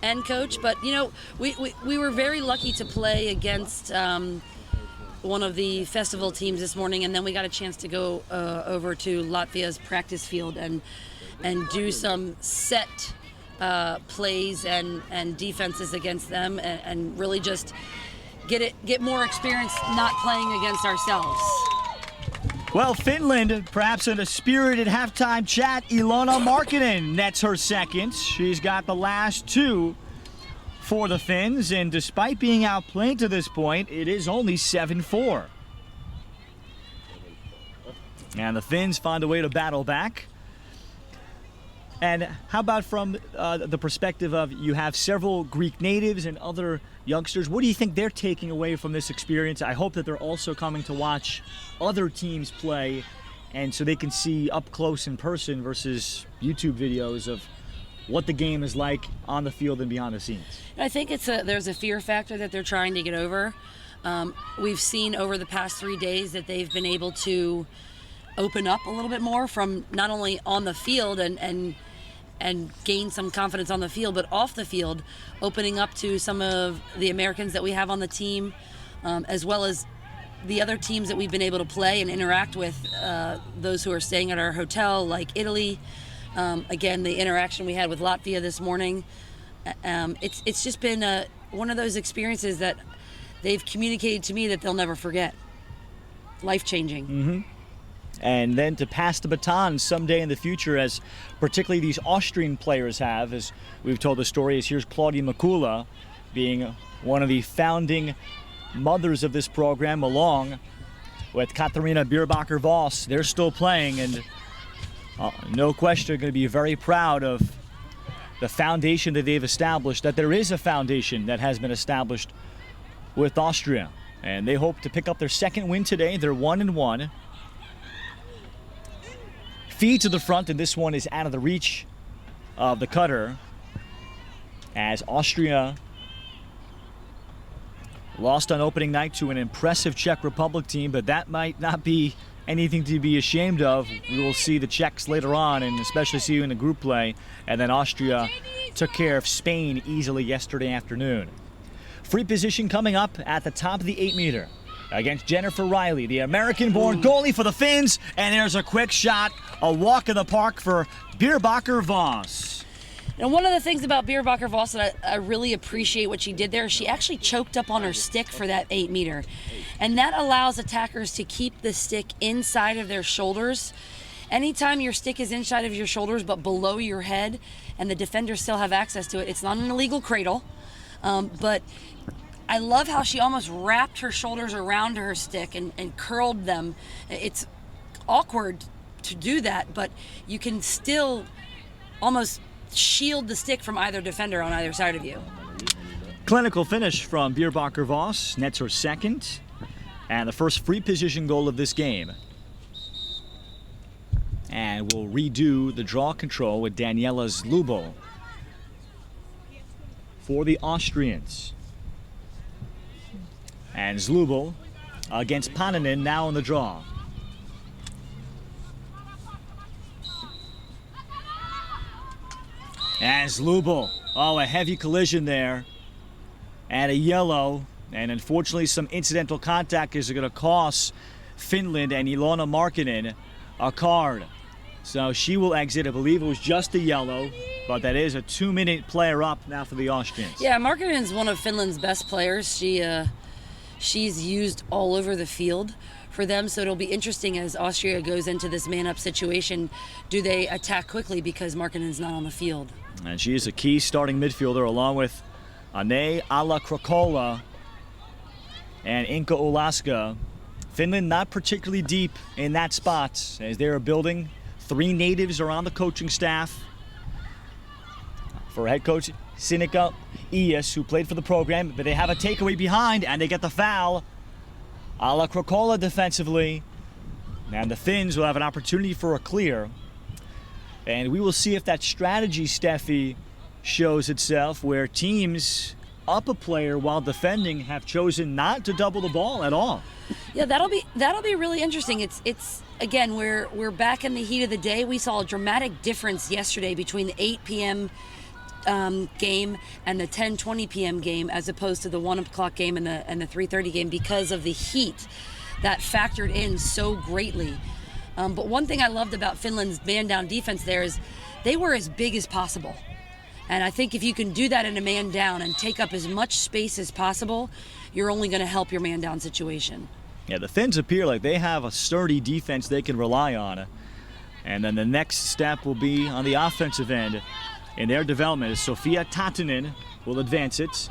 and coach, but you know, we were very lucky to play against one of the festival teams this morning, and then we got a chance to go over to Latvia's practice field and do some set plays and defenses against them, and really just get more experience not playing against ourselves. Well, Finland, perhaps in a spirited halftime chat, Ilona Markkinen nets her second. She's got the last 2 for the Finns, and despite being outplayed to this point, it is only 7-4. And the Finns find a way to battle back. And how about from the perspective of you have several Greek natives and other youngsters, what do you think they're taking away from this experience? I hope that they're also coming to watch other teams play, and so they can see up close in person versus YouTube videos of what the game is like on the field and behind the scenes. I think there's a fear factor that they're trying to get over. We've seen over the past 3 days that they've been able to open up a little bit more from not only on the field and gain some confidence on the field, but off the field, opening up to some of the Americans that we have on the team, as well as the other teams that we've been able to play and interact with, those who are staying at our hotel, like Italy. Again, the interaction we had with Latvia this morning. It's just been one of those experiences that they've communicated to me that they'll never forget. Life-changing. Mm-hmm. And then to pass the baton someday in the future, as particularly these Austrian players have, as we've told the story, is here's Claudia Mikula being one of the founding mothers of this program, along with Katharina Bierbacher-Voss. They're still playing, and no question they're going to be very proud of the foundation that they've established, that there is a foundation that has been established with Austria. And they hope to pick up their second win today. They're 1-1. Feed to the front, and this one is out of the reach of the cutter, as Austria lost on opening night to an impressive Czech Republic team, but that might not be anything to be ashamed of. We will see the Czechs later on, and especially see you in the group play. And then Austria took care of Spain easily yesterday afternoon. Free position coming up at the top of the 8-meter against Jennifer Riley, the American-born goalie for the Finns. And there's a quick shot, a walk in the park for Bierbacher-Voss. And one of the things about Bierbacher-Voss that I really appreciate what she did there, she actually choked up on her stick for that 8-meter. And that allows attackers to keep the stick inside of their shoulders. Anytime your stick is inside of your shoulders but below your head and the defenders still have access to it, it's not an illegal cradle. But I love how she almost wrapped her shoulders around her stick and curled them. It's awkward to do that, but you can still almost shield the stick from either defender on either side of you. Clinical finish from Bierbacher-Voss, nets her second, and the first free position goal of this game. And we'll redo the draw control with Daniela Zlubel for the Austrians. And Zlubel against Paninen now in the draw. As Lubel, a heavy collision there. And a yellow. And unfortunately, some incidental contact is going to cost Finland and Ilona Markkinen a card. So she will exit. I believe it was just a yellow, but that is a 2-minute player up now for the Austrians. Yeah, Markkinen's one of Finland's best players. She's used all over the field for them, so it'll be interesting as Austria goes into this man-up situation. Do they attack quickly because Markkinen's not on the field? And she is a key starting midfielder along with Ane Ala-Krokola and Inka Olaska. Finland not particularly deep in that spot as they are building. 3 natives are on the coaching staff. For head coach Sinikka Ias, who played for the program, but they have a takeaway behind and they get the foul. Ala-Krokola defensively. And the Finns will have an opportunity for a clear. And we will see if that strategy, Steffi, shows itself where teams up a player while defending have chosen not to double the ball at all. Yeah, that'll be really interesting. It's again, we're back in the heat of the day. We saw a dramatic difference yesterday between the 8 p.m. Game and the 10:20 p.m. game, as opposed to the 1 o'clock game and the 3:30 game, because of the heat that factored in so greatly. But one thing I loved about Finland's man-down defense there is they were as big as possible. And I think if you can do that in a man down and take up as much space as possible, you're only going to help your man down situation. Yeah, the Finns appear like they have a sturdy defense they can rely on. And then the next step will be on the offensive end in their development. Sofia Tatinen will advance it.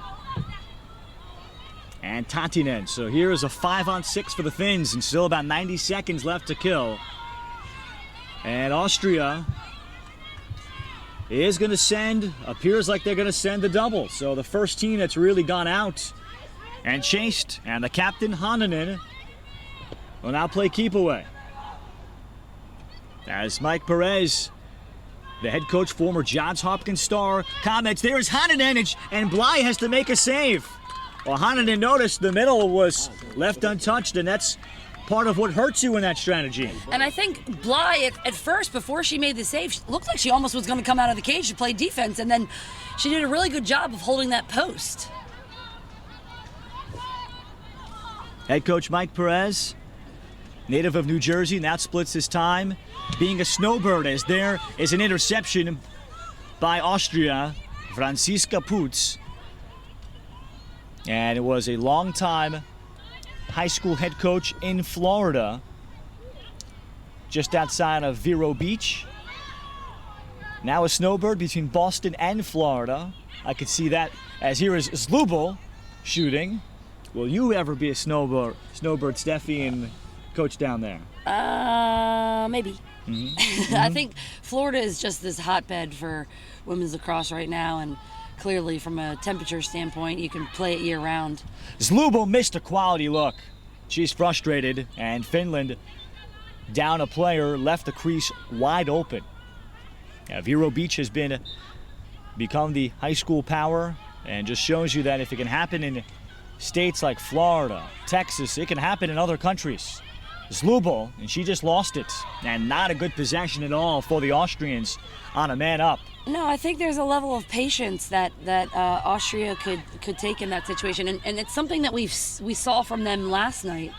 And Tatinen. So here is a 5-on-6 for the Finns and still about 90 seconds left to kill. And Austria is going to appears like they're going to send the double. So the first team that's really gone out and chased, and the captain, Hananen, will now play keep away. As Mike Perez, the head coach, former Johns Hopkins star, comments, there is Hananen, and Bly has to make a save. Well, Hananen noticed the middle was left untouched, and that's part of what hurts you in that strategy. And I think Bly, at first, before she made the save, looked like she almost was going to come out of the cage to play defense, and then she did a really good job of holding that post. Head coach Mike Perez, native of New Jersey, now splits his time being a snowbird, as there is an interception by Austria, Franziska Putz. And it was a long-time high school head coach in Florida, just outside of Vero Beach. Now a snowbird between Boston and Florida. I could see that, as here is Zlubel shooting. Will you ever be a snowbird, Steffi, and coach down there? Maybe. Mm-hmm. I think Florida is just this hotbed for women's lacrosse right now, and clearly from a temperature standpoint, you can play it year-round. Zlubel missed a quality look. She's frustrated, and Finland, down a player, left the crease wide open. Vero Beach has become the high school power, and just shows you that if it can happen in states like Florida, Texas, it can happen in other countries. Zlubel, and she just lost it, and not a good possession at all for the Austrians on a man up. No, I think there's a level of patience that Austria could take in that situation, and it's something that we saw from them last night.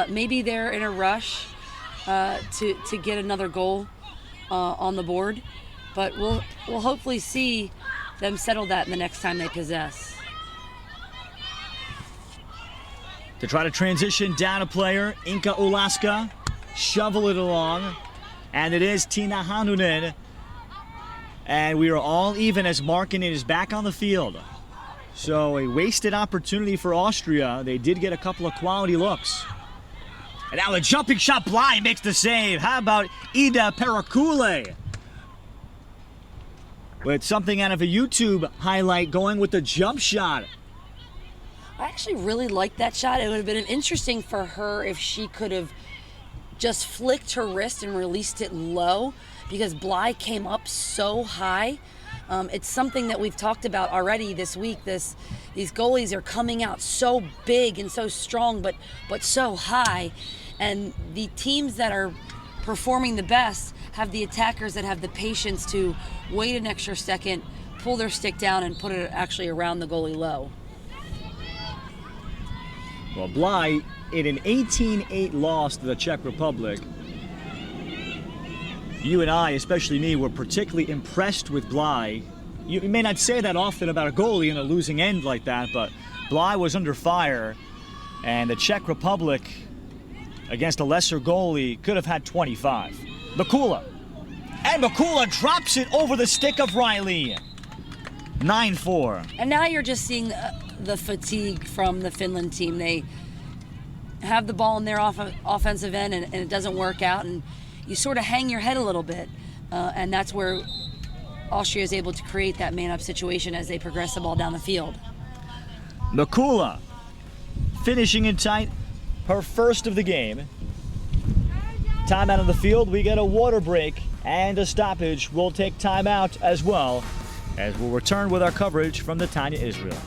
Maybe they're in a rush to get another goal on the board, but we'll hopefully see them settle that in the next time they possess. To try to transition down a player, Inka Olaska, shovel it along, and it is Tina Hanunen. And we are all even as Markkinen is back on the field. So a wasted opportunity for Austria. They did get a couple of quality looks. And now a jumping shot, Bly makes the save. How about Ida Perakule? With something out of a YouTube highlight going with the jump shot. I actually really liked that shot. It would have been interesting for her if she could have just flicked her wrist and released it low, because Bly came up so high. It's something that we've talked about already this week. These goalies are coming out so big and so strong, but so high. And the teams that are performing the best have the attackers that have the patience to wait an extra second, pull their stick down, and put it actually around the goalie low. Well, Bly, in an 18-8 loss to the Czech Republic, you and I, especially me, were particularly impressed with Bly. You may not say that often about a goalie in a losing end like that, but Bly was under fire, and the Czech Republic, against a lesser goalie, could have had 25. Mikula. And Mikula drops it over the stick of Riley. 9-4. And now you're just seeing the fatigue from the Finland team. They have the ball in their offensive end, and it doesn't work out, and you sort of hang your head a little bit, and that's where Austria is able to create that man-up situation as they progress the ball down the field. Mikula finishing in tight, her first of the game. Time out on the field, we get a water break and a stoppage. We'll take time out as well, as we'll return with our coverage from the Tanya Israel.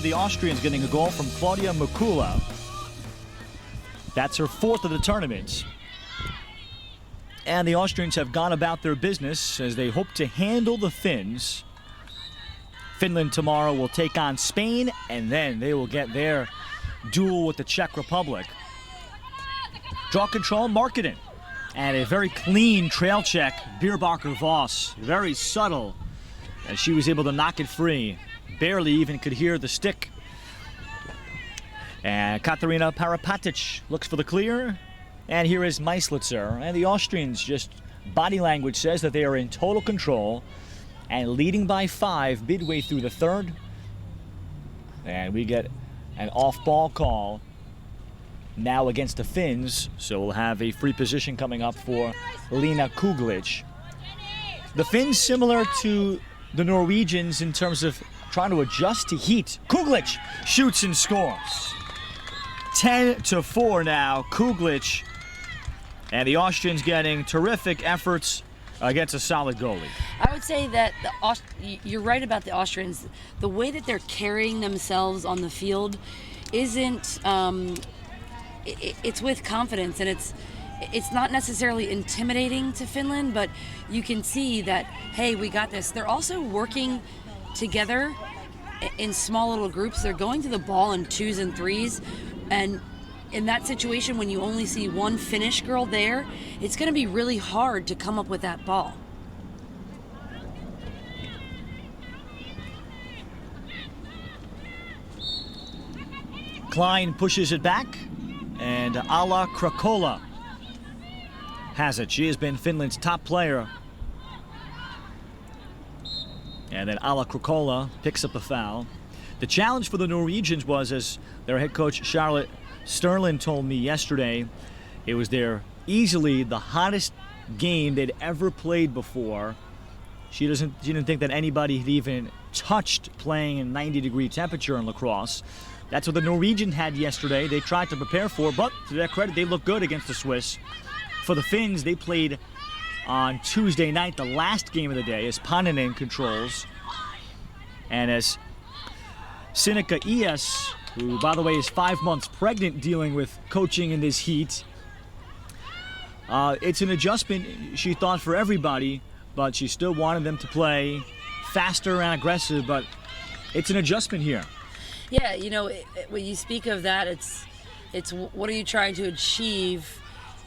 The Austrians getting a goal from Claudia Mikula. That's her fourth of the tournament. And the Austrians have gone about their business as they hope to handle the Finns. Finland tomorrow will take on Spain, and then they will get their duel with the Czech Republic. Draw control, Markkanen. And a very clean trail check, Bierbacher Voss. Very subtle, as she was able to knock it free. Barely even could hear the stick. And Katarina Parapatic looks for the clear. And here is Meislitzer. And the Austrians, just body language says that they are in total control and leading by 5 midway through the third. And we get an off-ball call now against the Finns. So we'll have a free position coming up for Lena Kuglic. The Finns similar to the Norwegians in terms of trying to adjust to heat. Kuglic shoots and scores. 10-4 now. Kuglic and the Austrians getting terrific efforts against a solid goalie. I would say that you're right about the Austrians. The way that they're carrying themselves on the field isn't. It's with confidence, and it's not necessarily intimidating to Finland, but you can see that, hey, we got this. They're also working together in small little groups. They're going to the ball in 2s and 3s, and in that situation, when you only see one Finnish girl there, it's going to be really hard to come up with that ball. Klein pushes it back, and Ala Krakola has it. She has been Finland's top player. And then Ala Krakola picks up the foul. The challenge for the Norwegians was, as their head coach Charlotte Sterling told me yesterday, it was easily the hottest game they'd ever played before. She didn't think that anybody had even touched playing in 90-degree temperature in lacrosse. That's what the Norwegians had yesterday. They tried to prepare for, but to their credit, they looked good against the Swiss. For the Finns, they played on Tuesday night, the last game of the day, as Paninen controls. And as Sinikka Ias, who, by the way, is 5 months pregnant dealing with coaching in this heat. It's an adjustment, she thought, for everybody, but she still wanted them to play faster and aggressive, but it's an adjustment here. Yeah, you know, when you speak of that, it's what are you trying to achieve,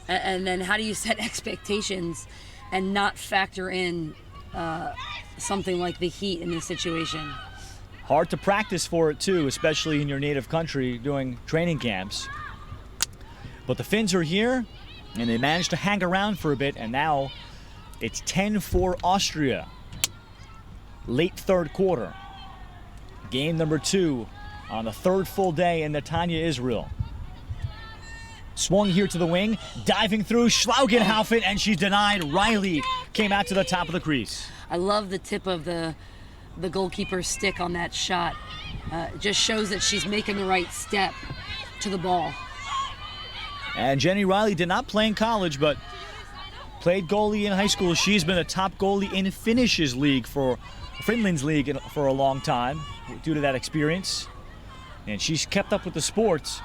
and then how do you set expectations and not factor in something like the heat in this situation. Hard to practice for it too, especially in your native country doing training camps. But the Finns are here, and they managed to hang around for a bit, and now it's 10-4 Austria. Late third quarter. Game number 2 on the third full day in Netanya, Israel. Swung here to the wing, diving through Schlaugenhaufen, and she's denied. Riley came out to the top of the crease. I love the tip of the goalkeeper's stick on that shot. It just shows that she's making the right step to the ball. And Jenny Riley did not play in college, but played goalie in high school. She's been a top goalie in Finland's league for a long time due to that experience. And she's kept up with the sports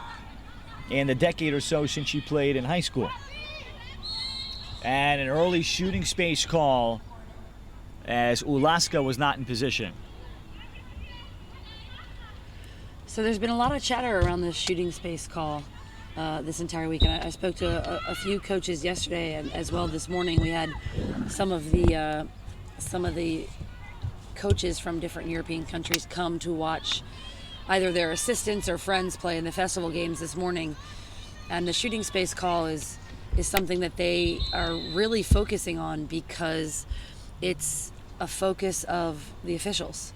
in the decade or so since she played in high school. And an early shooting space call as Ulaska was not in position. So there's been a lot of chatter around this shooting space call this entire week. And I spoke to a few coaches yesterday, and as well this morning. We had some of the coaches from different European countries come to watch either their assistants or friends play in the festival games this morning. And the shooting space call is something that they are really focusing on because it's a focus of the officials.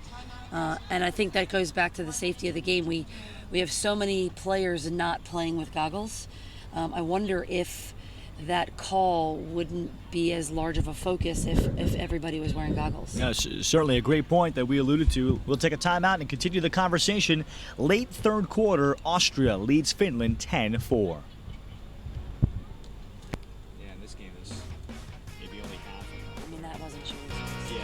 And I think that goes back to the safety of the game. We have so many players not playing with goggles. I wonder if that call wouldn't be as large of a focus if everybody was wearing goggles. Yeah, certainly a great point that we alluded to. We'll take a timeout and continue the conversation. Late third quarter, Austria leads Finland 10-4. Yeah, and this game is maybe only half. I mean, that wasn't true. Yeah,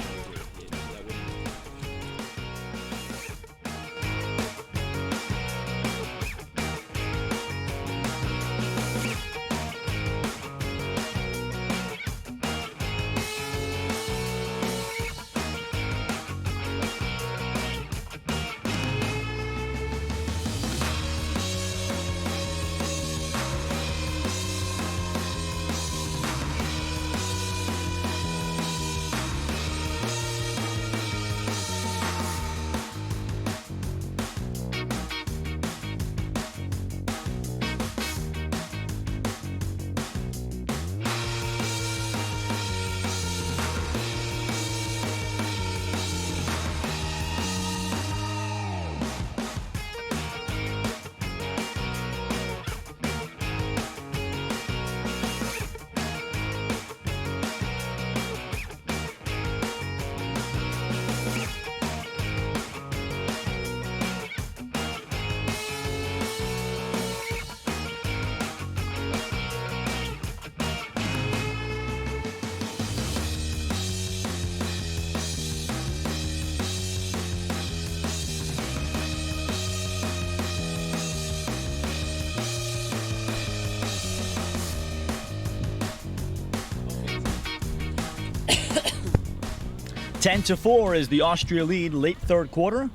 10-4 is the Austria lead late third quarter.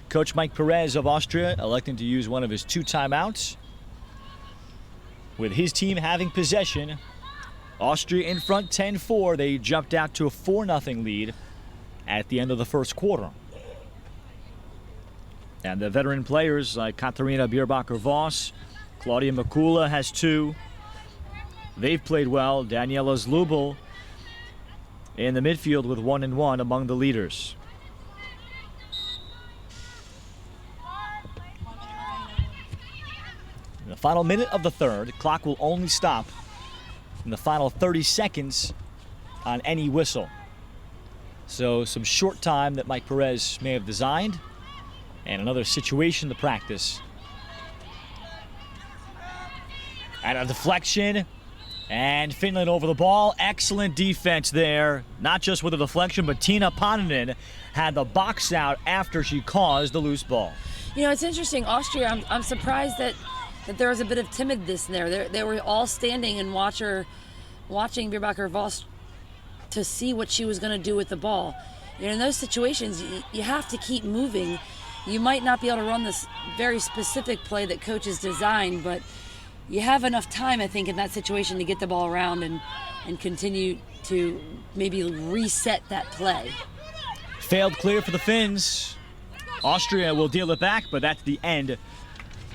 Coach Mike Perez of Austria electing to use one of his 2 timeouts. With his team having possession, Austria in front 10-4. They jumped out to a 4-0 lead at the end of the first quarter. And the veteran players like Katharina Bierbacher-Voss, Claudia Mikula has 2. They've played well. Daniela Zlubel in the midfield with 1 and 1 among the leaders. In the final minute of the third, the clock will only stop in the final 30 seconds on any whistle. So some short time that Mike Perez may have designed, and another situation to practice. And a deflection, and Finland over the ball. Excellent defense there, not just with a deflection, but Tina Paninen had the box out after she caused the loose ball. You know, it's interesting, Austria, I'm surprised that there was a bit of timidness there. They were all standing and watching Bierbacher-Voss to see what she was going to do with the ball. You know, in those situations, you have to keep moving. You might not be able to run this very specific play that coaches designed, but you have enough time, I think, in that situation to get the ball around and continue to maybe reset that play. Failed clear for the Finns. Austria will deal it back, but that's the end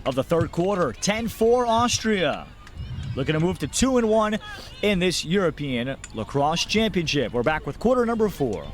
of the third quarter. 10-4 Austria. Looking to move to 2-1 in this European Lacrosse Championship. We're back with quarter number 4.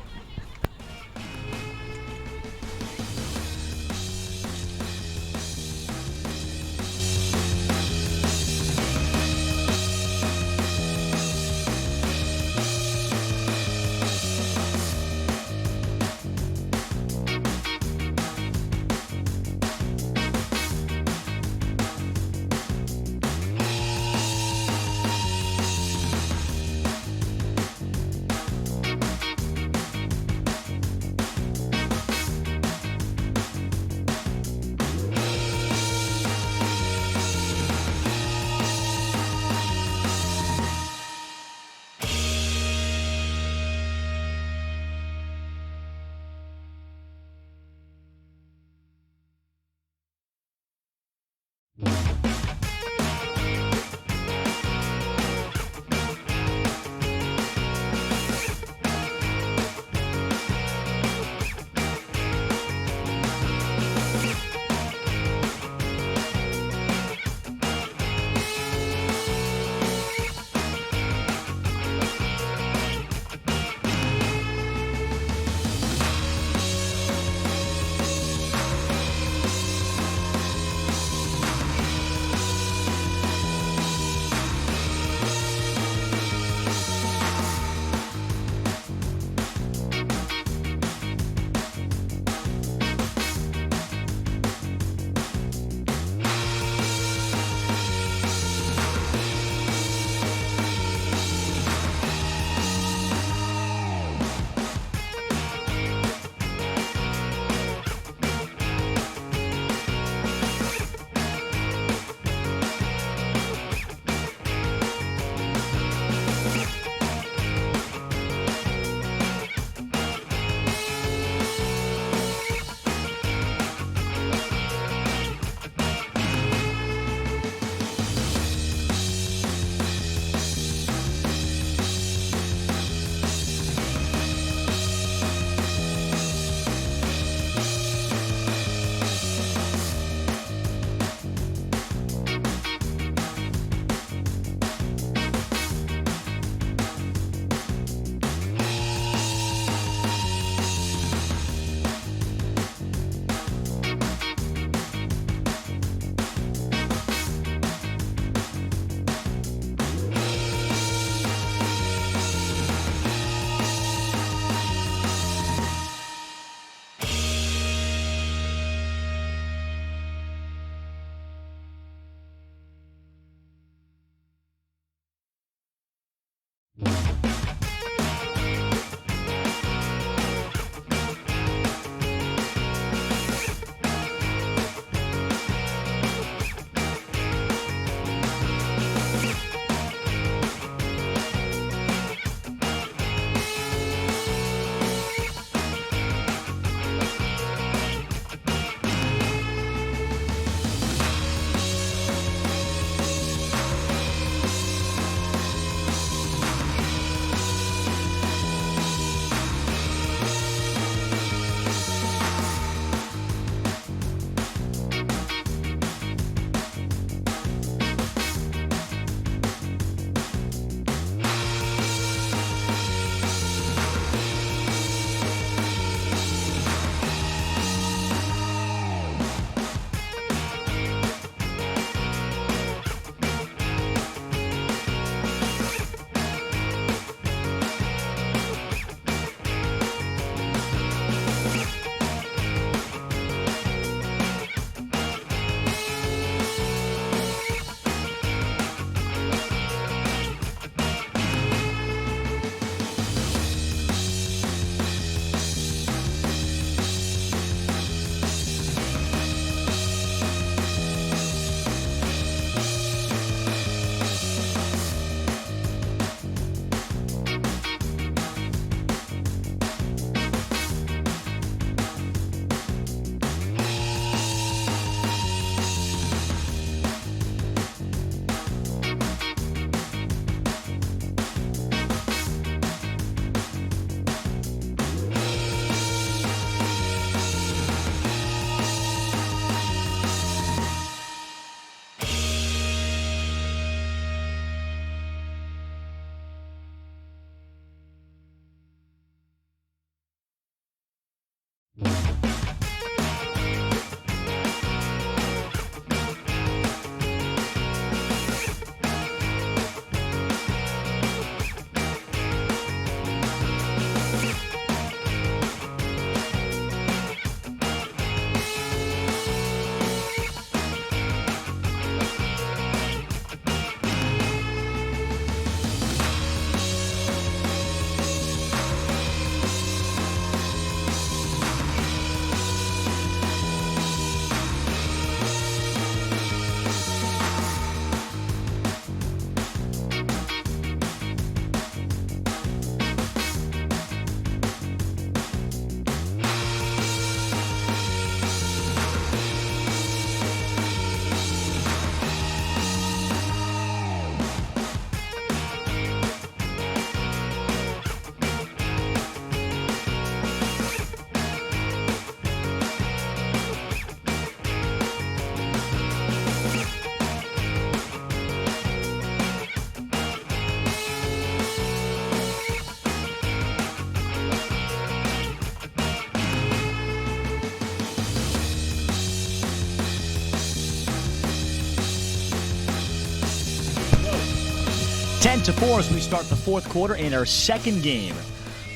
10-4 as we start the fourth quarter in our second game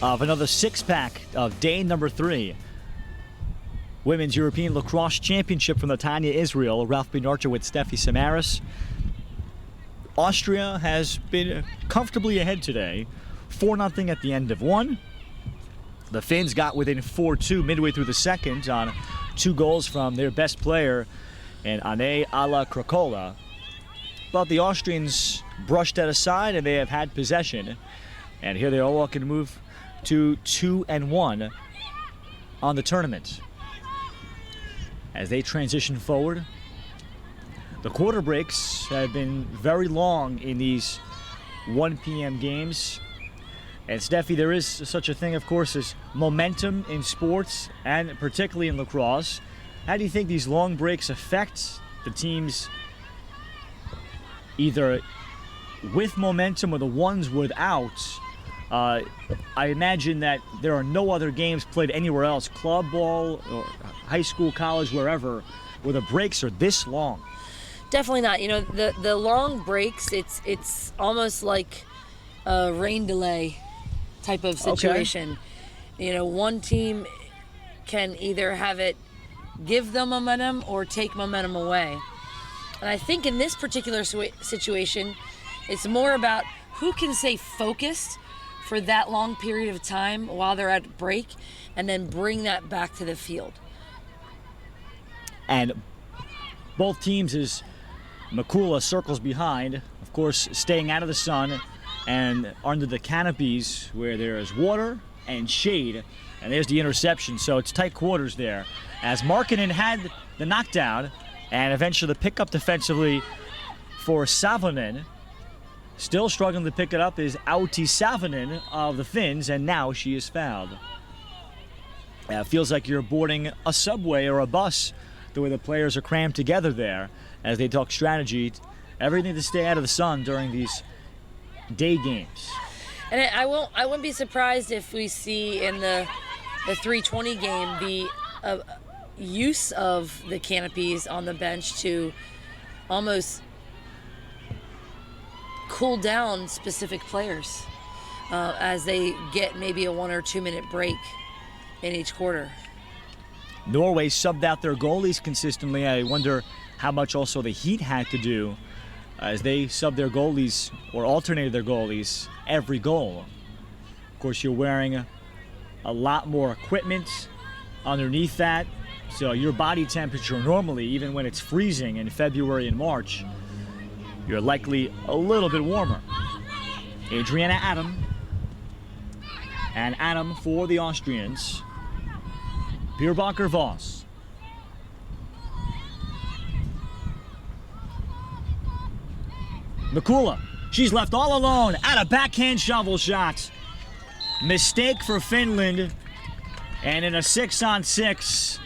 of another six-pack of day number 3. Women's European Lacrosse Championship from the Tanya Israel. Ralph Archer with Steffi Samaras. Austria has been comfortably ahead today, 4-0 at the end of one. The Finns got within 4-2 midway through the second on 2 goals from their best player, and Ane Ala Krakola. But the Austrians brushed that aside, and they have had possession. And here they are looking to move to 2-1 on the tournament. As they transition forward, the quarter breaks have been very long in these 1 p.m. games. And Steffi, there is such a thing, of course, as momentum in sports, and particularly in lacrosse. How do you think these long breaks affect the teams, either with momentum or the ones without? I imagine that there are no other games played anywhere else, club ball or high school, college, wherever, where the breaks are this long. Definitely not. You know, the long breaks, it's almost like a rain delay type of situation. Okay. You know, one team can either have it give them momentum or take momentum away. And I think in this particular situation, it's more about who can stay focused for that long period of time while they're at break and then bring that back to the field. And both teams, as Mikula circles behind, of course, staying out of the sun and under the canopies where there is water and shade. And there's the interception, so it's tight quarters there. As Markkinen had the knockdown, and eventually the pickup defensively for Savonen. Still struggling to pick it up is Auti Savonen of the Finns, and now she is fouled. It feels like you're boarding a subway or a bus, the way the players are crammed together there as they talk strategy. Everything to stay out of the sun during these day games. And I wouldn't be surprised if we see in the 320 game the use of the canopies on the bench to almost cool down specific players as they get maybe a 1 or 2 minute break in each quarter. Norway subbed out their goalies consistently. I wonder how much also the Heat had to do as they subbed their goalies or alternated their goalies every goal. Of course, you're wearing a lot more equipment underneath that, so your body temperature normally, even when it's freezing in February and March, you're likely a little bit warmer. Adriana Adam. And Adam for the Austrians. Bierbacher Voss. Mikula. She's left all alone at a backhand shovel shot. Mistake for Finland. And in a 6-on-6,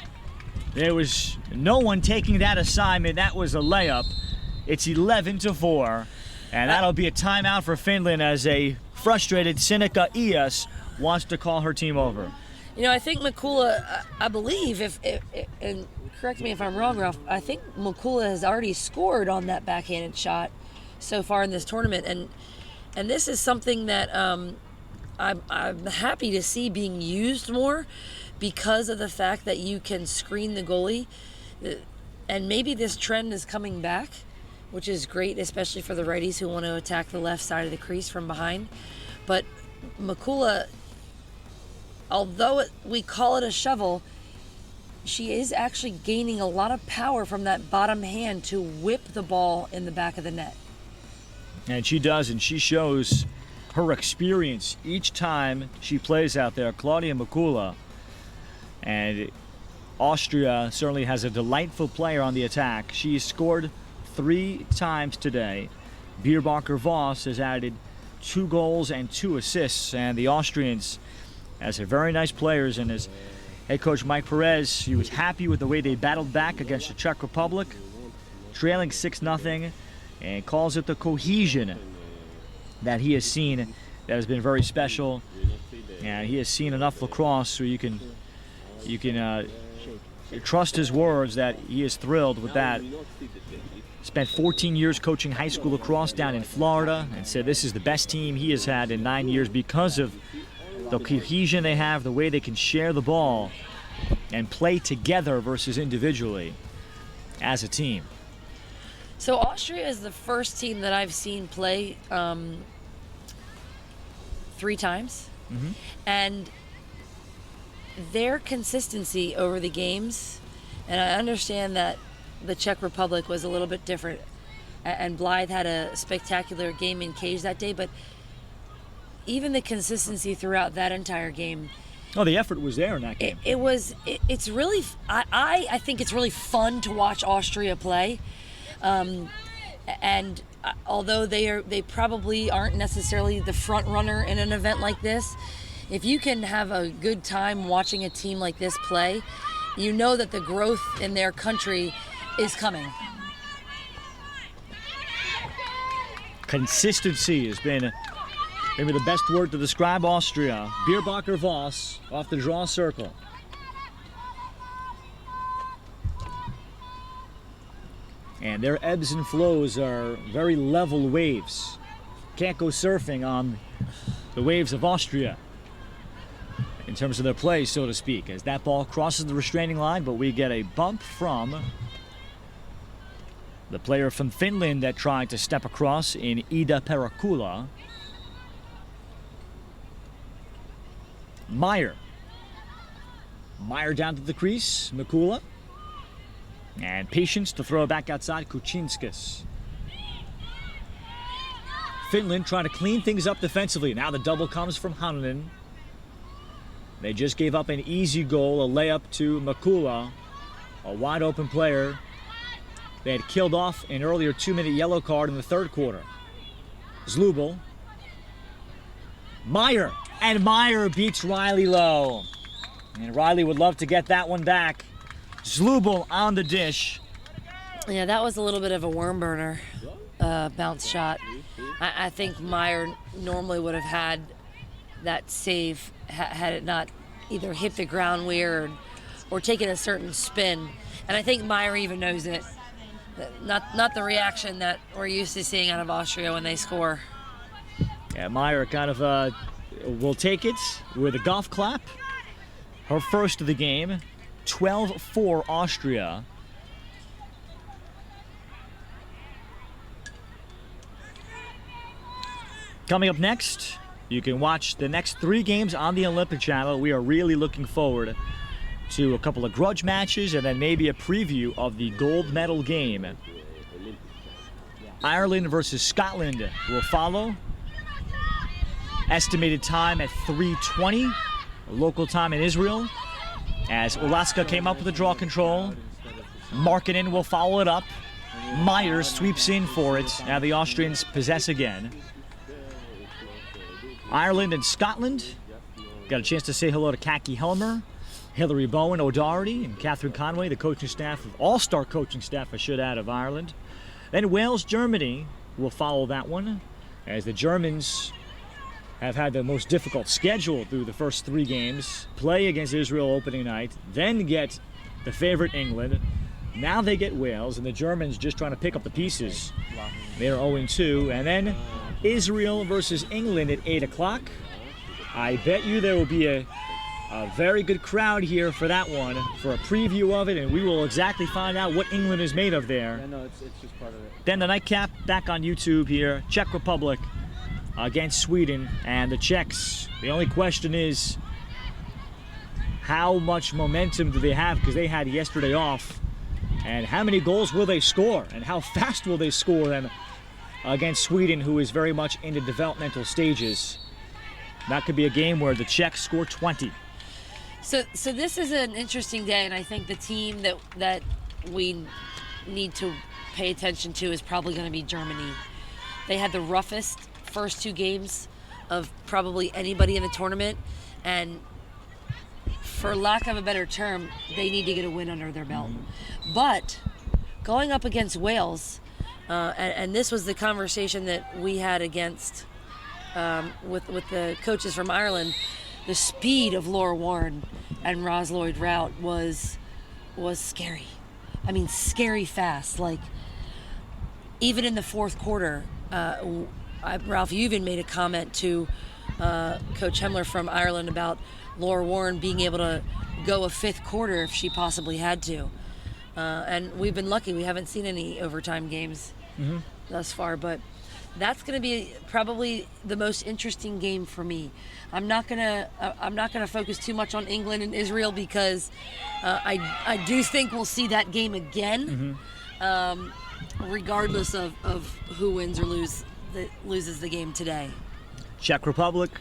there was no one taking that assignment. That was a layup. It's 11-4, and that'll be a timeout for Finland as a frustrated Sinikka Ias wants to call her team over. You know, I think Mikula, I believe, if and correct me if I'm wrong, Ralph, I think Mikula has already scored on that backhanded shot so far in this tournament, and this is something that I'm happy to see being used more because of the fact that you can screen the goalie, and maybe this trend is coming back, which is great, especially for the righties who want to attack the left side of the crease from behind. But Mikula, although we call it a shovel, she is actually gaining a lot of power from that bottom hand to whip the ball in the back of the net. And she does, and she shows her experience each time she plays out there, Claudia Mikula. And Austria certainly has a delightful player on the attack. She's scored 3 times today. Bierbacher Voss has added 2 goals and 2 assists, and the Austrians has a very nice players, and as head coach Mike Perez, he was happy with the way they battled back against the Czech Republic, trailing 6-0, and calls it the cohesion that he has seen that has been very special. And he has seen enough lacrosse so you can trust his words that he is thrilled with that Spent 14 years coaching high school lacrosse down in Florida and said this is the best team he has had in 9 years because of the cohesion they have, the way they can share the ball and play together versus individually as a team. So Austria is the first team that I've seen play 3 times. And their consistency over the games, and I understand that the Czech Republic was a little bit different, and Blythe had a spectacular game in cage that day, but even the consistency throughout that entire game. Oh, the effort was there in that game. It's really, I think it's really fun to watch Austria play. And although they probably aren't necessarily the front runner in an event like this, if you can have a good time watching a team like this play, you know that the growth in their country is coming. Consistency has been maybe the best word to describe Austria. Bierbacher Voss off the draw circle. And their ebbs and flows are very level waves. Can't go surfing on the waves of Austria in terms of their play, so to speak, as that ball crosses the restraining line, but we get a bump from the player from Finland that tried to step across in Ida Perakula. Meyer down to the crease, Mikula. And patience to throw it back outside, Kuczynskis. Finland trying to clean things up defensively. Now the double comes from Hanonen. They just gave up an easy goal, a layup to Mikula, a wide open player. They had killed off an earlier 2-minute yellow card in the third quarter. Zlubel. Meyer. And Meyer beats Riley low. And Riley would love to get that one back. Zlubel on the dish. Yeah, that was a little bit of a worm burner bounce shot. I think Meyer normally would have had that save had it not either hit the ground weird or taken a certain spin. And I think Meyer even knows it. Not the reaction that we're used to seeing out of Austria when they score. Yeah, Meyer kind of will take it with a golf clap. Her first of the game, 12-4 Austria. Coming up next, you can watch the next 3 games on the Olympic Channel. We are really looking forward to a couple of grudge matches and then maybe a preview of the gold medal game. Ireland versus Scotland will follow. Estimated time at 3:20, local time in Israel. As Olaska came up with the draw control, Markkinen will follow it up. Meyer sweeps in for it. Now the Austrians possess again. Ireland and Scotland. Got a chance to say hello to Kaki Helmer, Hillary Bowen, O'Doherty, and Catherine Conway, the coaching staff, all-star coaching staff, I should add, of Ireland. Then Wales, Germany will follow that one, as the Germans have had the most difficult schedule through the first 3 games. Play against Israel opening night, then get the favorite England. Now they get Wales, and the Germans just trying to pick up the pieces. They're 0-2, and then Israel versus England at 8 o'clock. I bet you there will be a very good crowd here for that one, for a preview of it, and we will exactly find out what England is made of there. Yeah, no, it's just part of it. Then the nightcap back on YouTube here, Czech Republic against Sweden, and the Czechs. The only question is, how much momentum do they have, because they had yesterday off, and how many goals will they score, and how fast will they score them against Sweden, who is very much in the developmental stages. That could be a game where the Czechs score 20. So this is an interesting day, and I think the team that we need to pay attention to is probably going to be Germany. They had the roughest first 2 games of probably anybody in the tournament, and for lack of a better term, they need to get a win under their belt. But going up against Wales, and this was the conversation that we had against with the coaches from Ireland, the speed of Laura Warren and Ros Lloyd Rout was scary. I mean, scary fast. Like, even in the fourth quarter, Ralph, you even made a comment to Coach Hemler from Ireland about Laura Warren being able to go a fifth quarter if she possibly had to. And we've been lucky. We haven't seen any overtime games thus far, but that's going to be probably the most interesting game for me. I'm not gonna focus too much on England and Israel because I do think we'll see that game again, regardless of who wins or loses the game today. Czech Republic.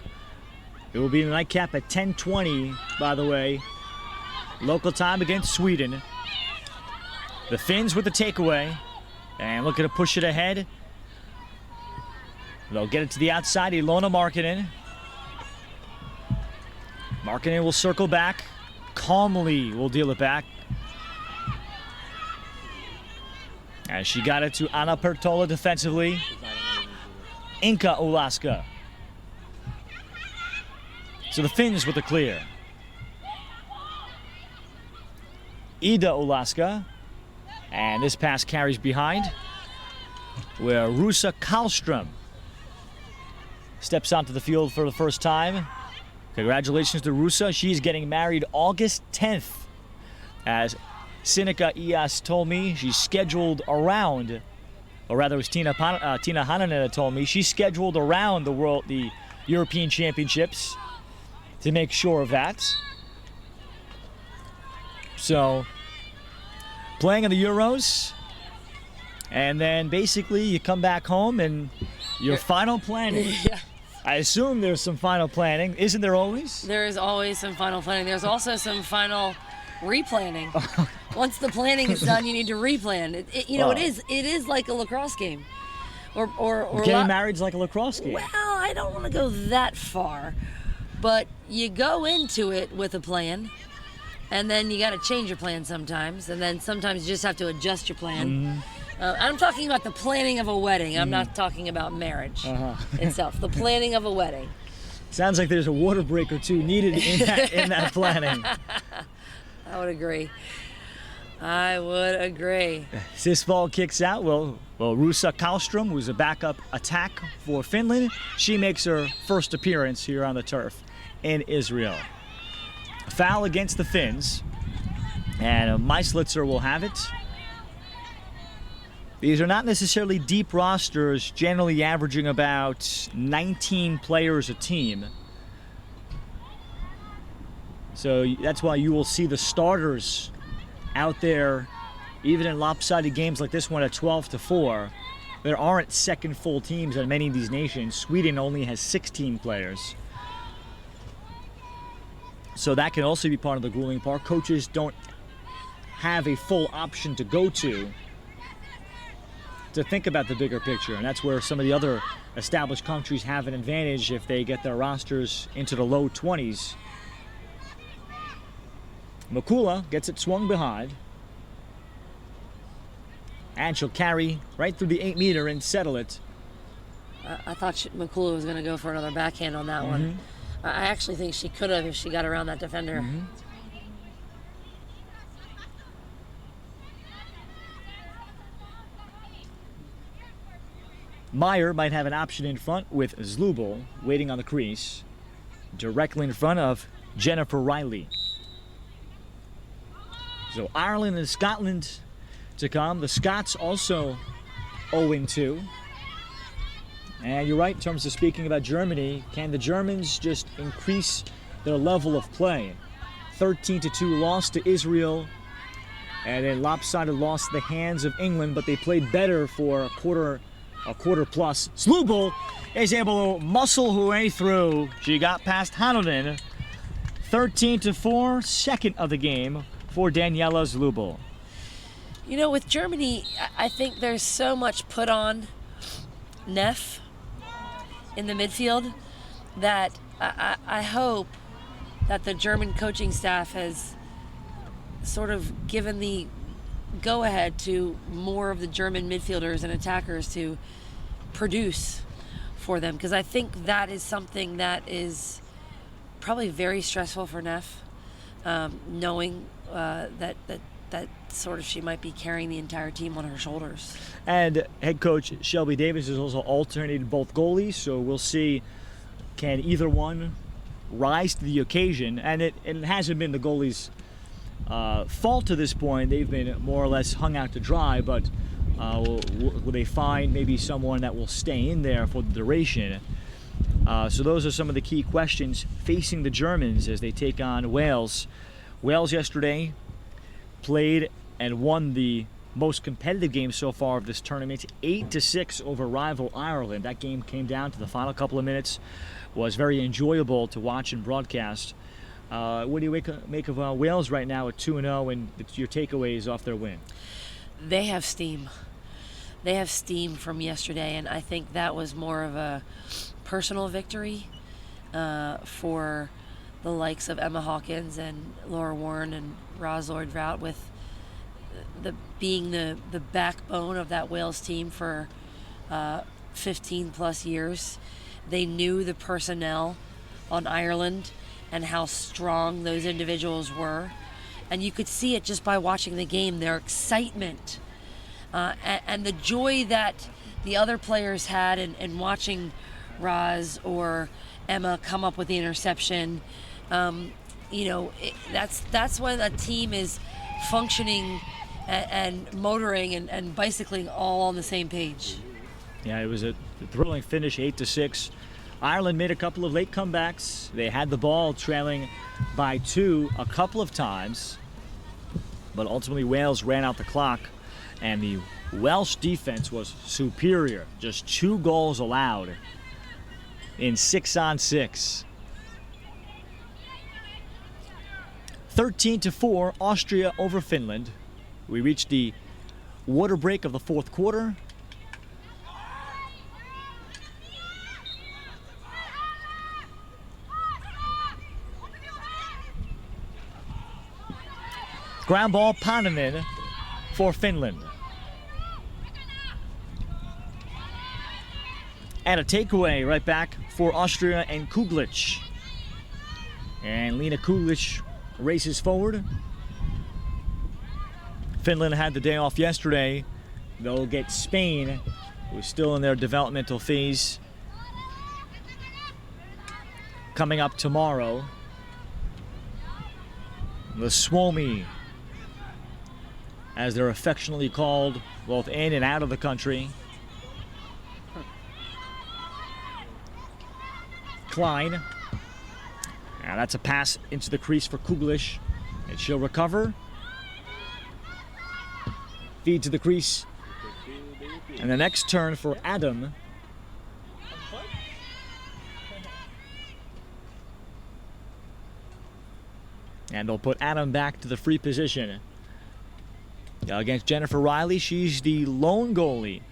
It will be the nightcap at 10:20, by the way. Local time against Sweden. The Finns with the takeaway. And looking to push it ahead. They'll get it to the outside. Ilona Markkinen. Markkinen will circle back. Calmly will deal it back. And she got it to Anna Pertola defensively. Inka Ulaska. So the Finns with the clear. Ida Ulaska. And this pass carries behind, where Rusa Karlström steps onto the field for the first time. Congratulations to Rusa. She's getting married August 10th. As Sinikka Ias told me, she's scheduled around, or rather it was Tina Hananen that told me, she's scheduled around the European Championships to make sure of that. So, playing in the Euros, and then basically you come back home and your final planning. Yeah. I assume there's some final planning. Isn't there always? There is always some final planning. There's also some final replanning. Once the planning is done, you need to replan. It is like a lacrosse game, or getting married's like a lacrosse game. Well, I don't want to go that far, but you go into it with a plan, and then you got to change your plan sometimes, and then sometimes you just have to adjust your plan. I'm talking about the planning of a wedding. I'm not talking about marriage itself. The planning of a wedding. Sounds like there's a water break or two needed in that planning. I would agree. This ball kicks out. Well, Rusa Karlström, who's a backup attack for Finland, she makes her first appearance here on the turf in Israel. Foul against the Finns, and Meislitzer will have it. These are not necessarily deep rosters, generally averaging about 19 players a team. So that's why you will see the starters out there, even in lopsided games like this one at 12-4. There aren't second full teams on many of these nations. Sweden only has 16 players. So that can also be part of the grueling part. Coaches don't have a full option to go to think about the bigger picture, and that's where some of the other established countries have an advantage if they get their rosters into the low 20s. Mikula gets it swung behind, and she'll carry right through the 8-meter and settle it. I thought Mikula was going to go for another backhand on that one. I actually think she could have if she got around that defender. Meyer might have an option in front with Zlubel waiting on the crease, directly in front of Jennifer Riley. So Ireland and Scotland to come. The Scots also 0-2. And you're right in terms of speaking about Germany. Can the Germans just increase their level of play? 13-2 loss to Israel, and then lopsided loss to the hands of England, but they played better for a quarter plus. Zlubel is able to muscle her way through. She got past Hanonen. 13-4, second of the game for Daniela Zlubel. You know, with Germany, I think there's so much put on Neff in the midfield that I hope that the German coaching staff has sort of given the go-ahead to more of the German midfielders and attackers to produce for them, because I think that is something that is probably very stressful for Neff, knowing that that sort of she might be carrying the entire team on her shoulders. And head coach Shelby Davis has also alternated both goalies, so we'll see can either one rise to the occasion. And it hasn't been the goalies' fault to this point. They've been more or less hung out to dry, but will they find maybe someone that will stay in there for the duration? So those are some of the key questions facing the Germans as they take on Wales. Wales yesterday played and won the most competitive game so far of this tournament, 8-6 over rival Ireland. That game came down to the final couple of minutes. Was very enjoyable to watch and broadcast. What do you make of Wales right now at 2-0, and your takeaways off their win? They have steam. They have steam from yesterday, and I think that was more of a personal victory for the likes of Emma Hawkins and Laura Warren and Roz Lord-Rout, with being the backbone of that Wales team for 15 plus years. They knew the personnel on Ireland and how strong those individuals were, and you could see it just by watching the game, their excitement and the joy that the other players had in watching Roz or Emma come up with the interception. That's when a team is functioning and motoring and bicycling all on the same page. Yeah, it was a thrilling finish, 8-6. Ireland made a couple of late comebacks. They had the ball trailing by 2 a couple of times, but ultimately Wales ran out the clock, and the Welsh defense was superior. Just 2 goals allowed in 6-on-6. 13-4, Austria over Finland. We reached the water break of the fourth quarter. Ground ball, Paninen for Finland. And a takeaway right back for Austria and Kuglic. And Lena Kuglic races forward. Finland had the day off yesterday. They'll get Spain, who's still in their developmental phase, coming up tomorrow. The Suomi, as they're affectionately called, both in and out of the country. Klein. Now that's a pass into the crease for Kuglic, and she'll recover. Feed to the crease. And the next turn for Adam. And they'll put Adam back to the free position. Against Jennifer Riley, she's the lone goalie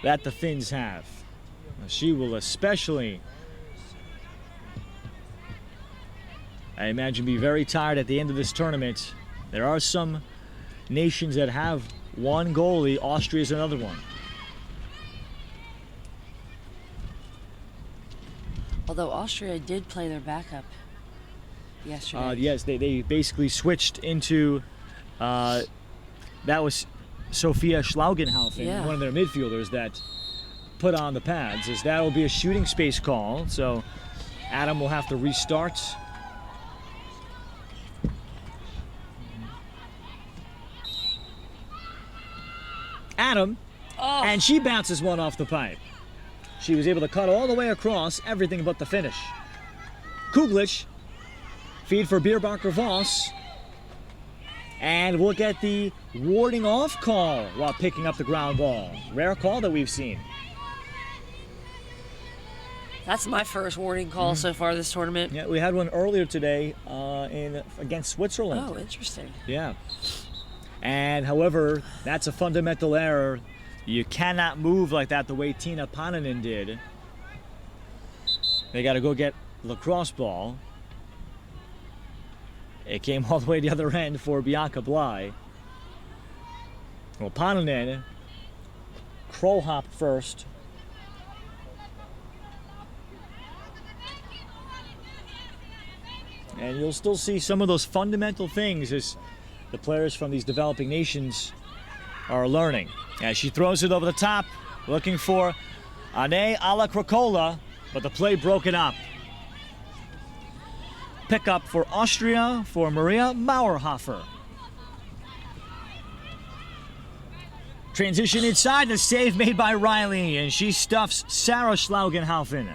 that the Finns have. She will especially, I imagine, be very tired at the end of this tournament. There are some nations that have one goalie. Austria is another one. Although Austria did play their backup yesterday. Yes, they basically switched into, that was Sophia Schlaugenhaufen, one of their midfielders, that put on the pads. As that will be a shooting space call, so Adam will have to restart. Adam, and she bounces one off the pipe. She was able to cut all the way across, everything but the finish. Kuglic, feed for Bierbacher Voss, and we'll get the warding off call while picking up the ground ball. Rare call that we've seen. That's my first warning call so far this tournament. Yeah, we had one earlier today against Switzerland. Oh, interesting. Yeah. And however, that's a fundamental error. You cannot move like that the way Tina Paninen did. They got to go get lacrosse ball. It came all the way the other end for Bianca Bly. Well, Paninen, crow hop first. And you'll still see some of those fundamental things as the players from these developing nations are learning. As she throws it over the top, looking for Ane alla Krakola, but the play broken up. Pick up for Austria for Maria Mauerhofer. Transition inside, the save made by Riley, and she stuffs Sarah Schlaugenhaufen.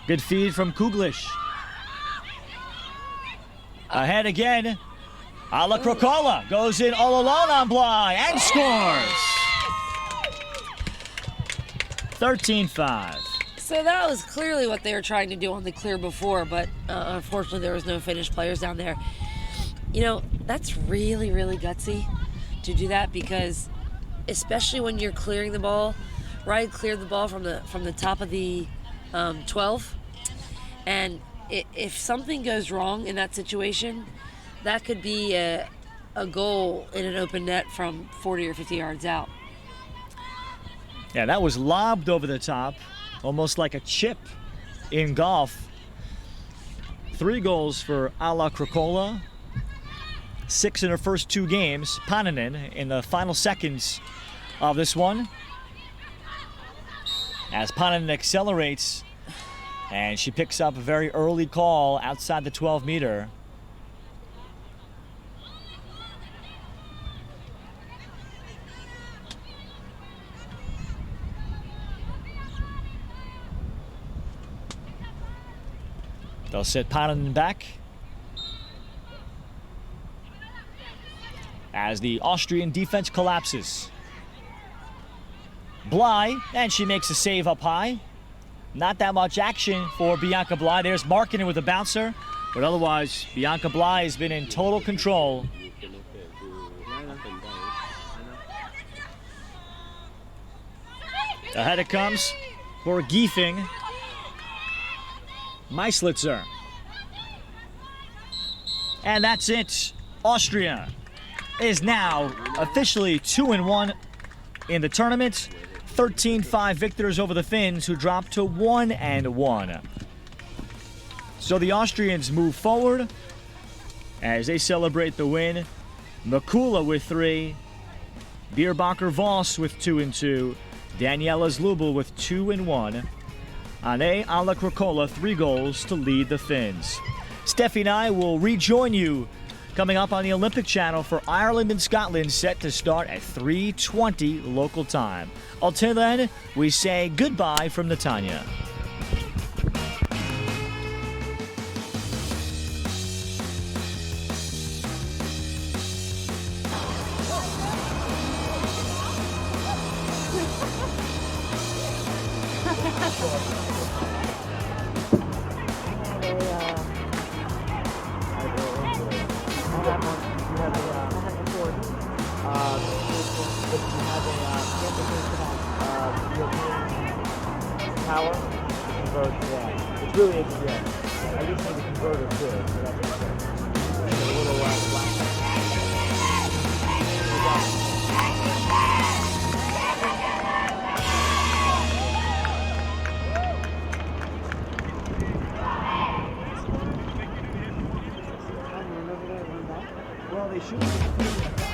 Good feed from Kuglish. Ahead again. Alla Krakola goes in all alone on Bly and scores. 13-5. So that was clearly what they were trying to do on the clear before, but unfortunately there was no Finnish players down there. You know, that's really, really gutsy to do that, because especially when you're clearing the ball, Ryan cleared the ball from the top of the 12, and if something goes wrong in that situation, that could be a goal in an open net from 40 or 50 yards out. Yeah, that was lobbed over the top, almost like a chip in golf. 3 goals for Alla Krakola, 6 in her first 2 games. Paninen in the final seconds of this one. As Paninen accelerates, and she picks up a very early call outside the 12-meter. They'll set Paninen back as the Austrian defense collapses. Bly, and she makes a save up high. Not that much action for Bianca Bly. There's Markkinen with a bouncer, but otherwise Bianca Bly has been in total control. Ahead it comes for Giefing. Meislitzer. And that's it. Austria is now officially 2-1 in the tournament. 13-5 victors over the Finns, who dropped to 1-1. So the Austrians move forward as they celebrate the win. Mikula with 3. Bierbacher Voss with 2 and 2. Daniela Zlubel with 2 and 1. Ane alla Krakola 3 goals to lead the Finns. Steffi and I will rejoin you coming up on the Olympic Channel for Ireland and Scotland, set to start at 3:20 local time. Until then, we say goodbye from Netanya. Power convert to that. It's really HDX. I just need a converter too. So that's what I'm saying. A little black. Well, they should.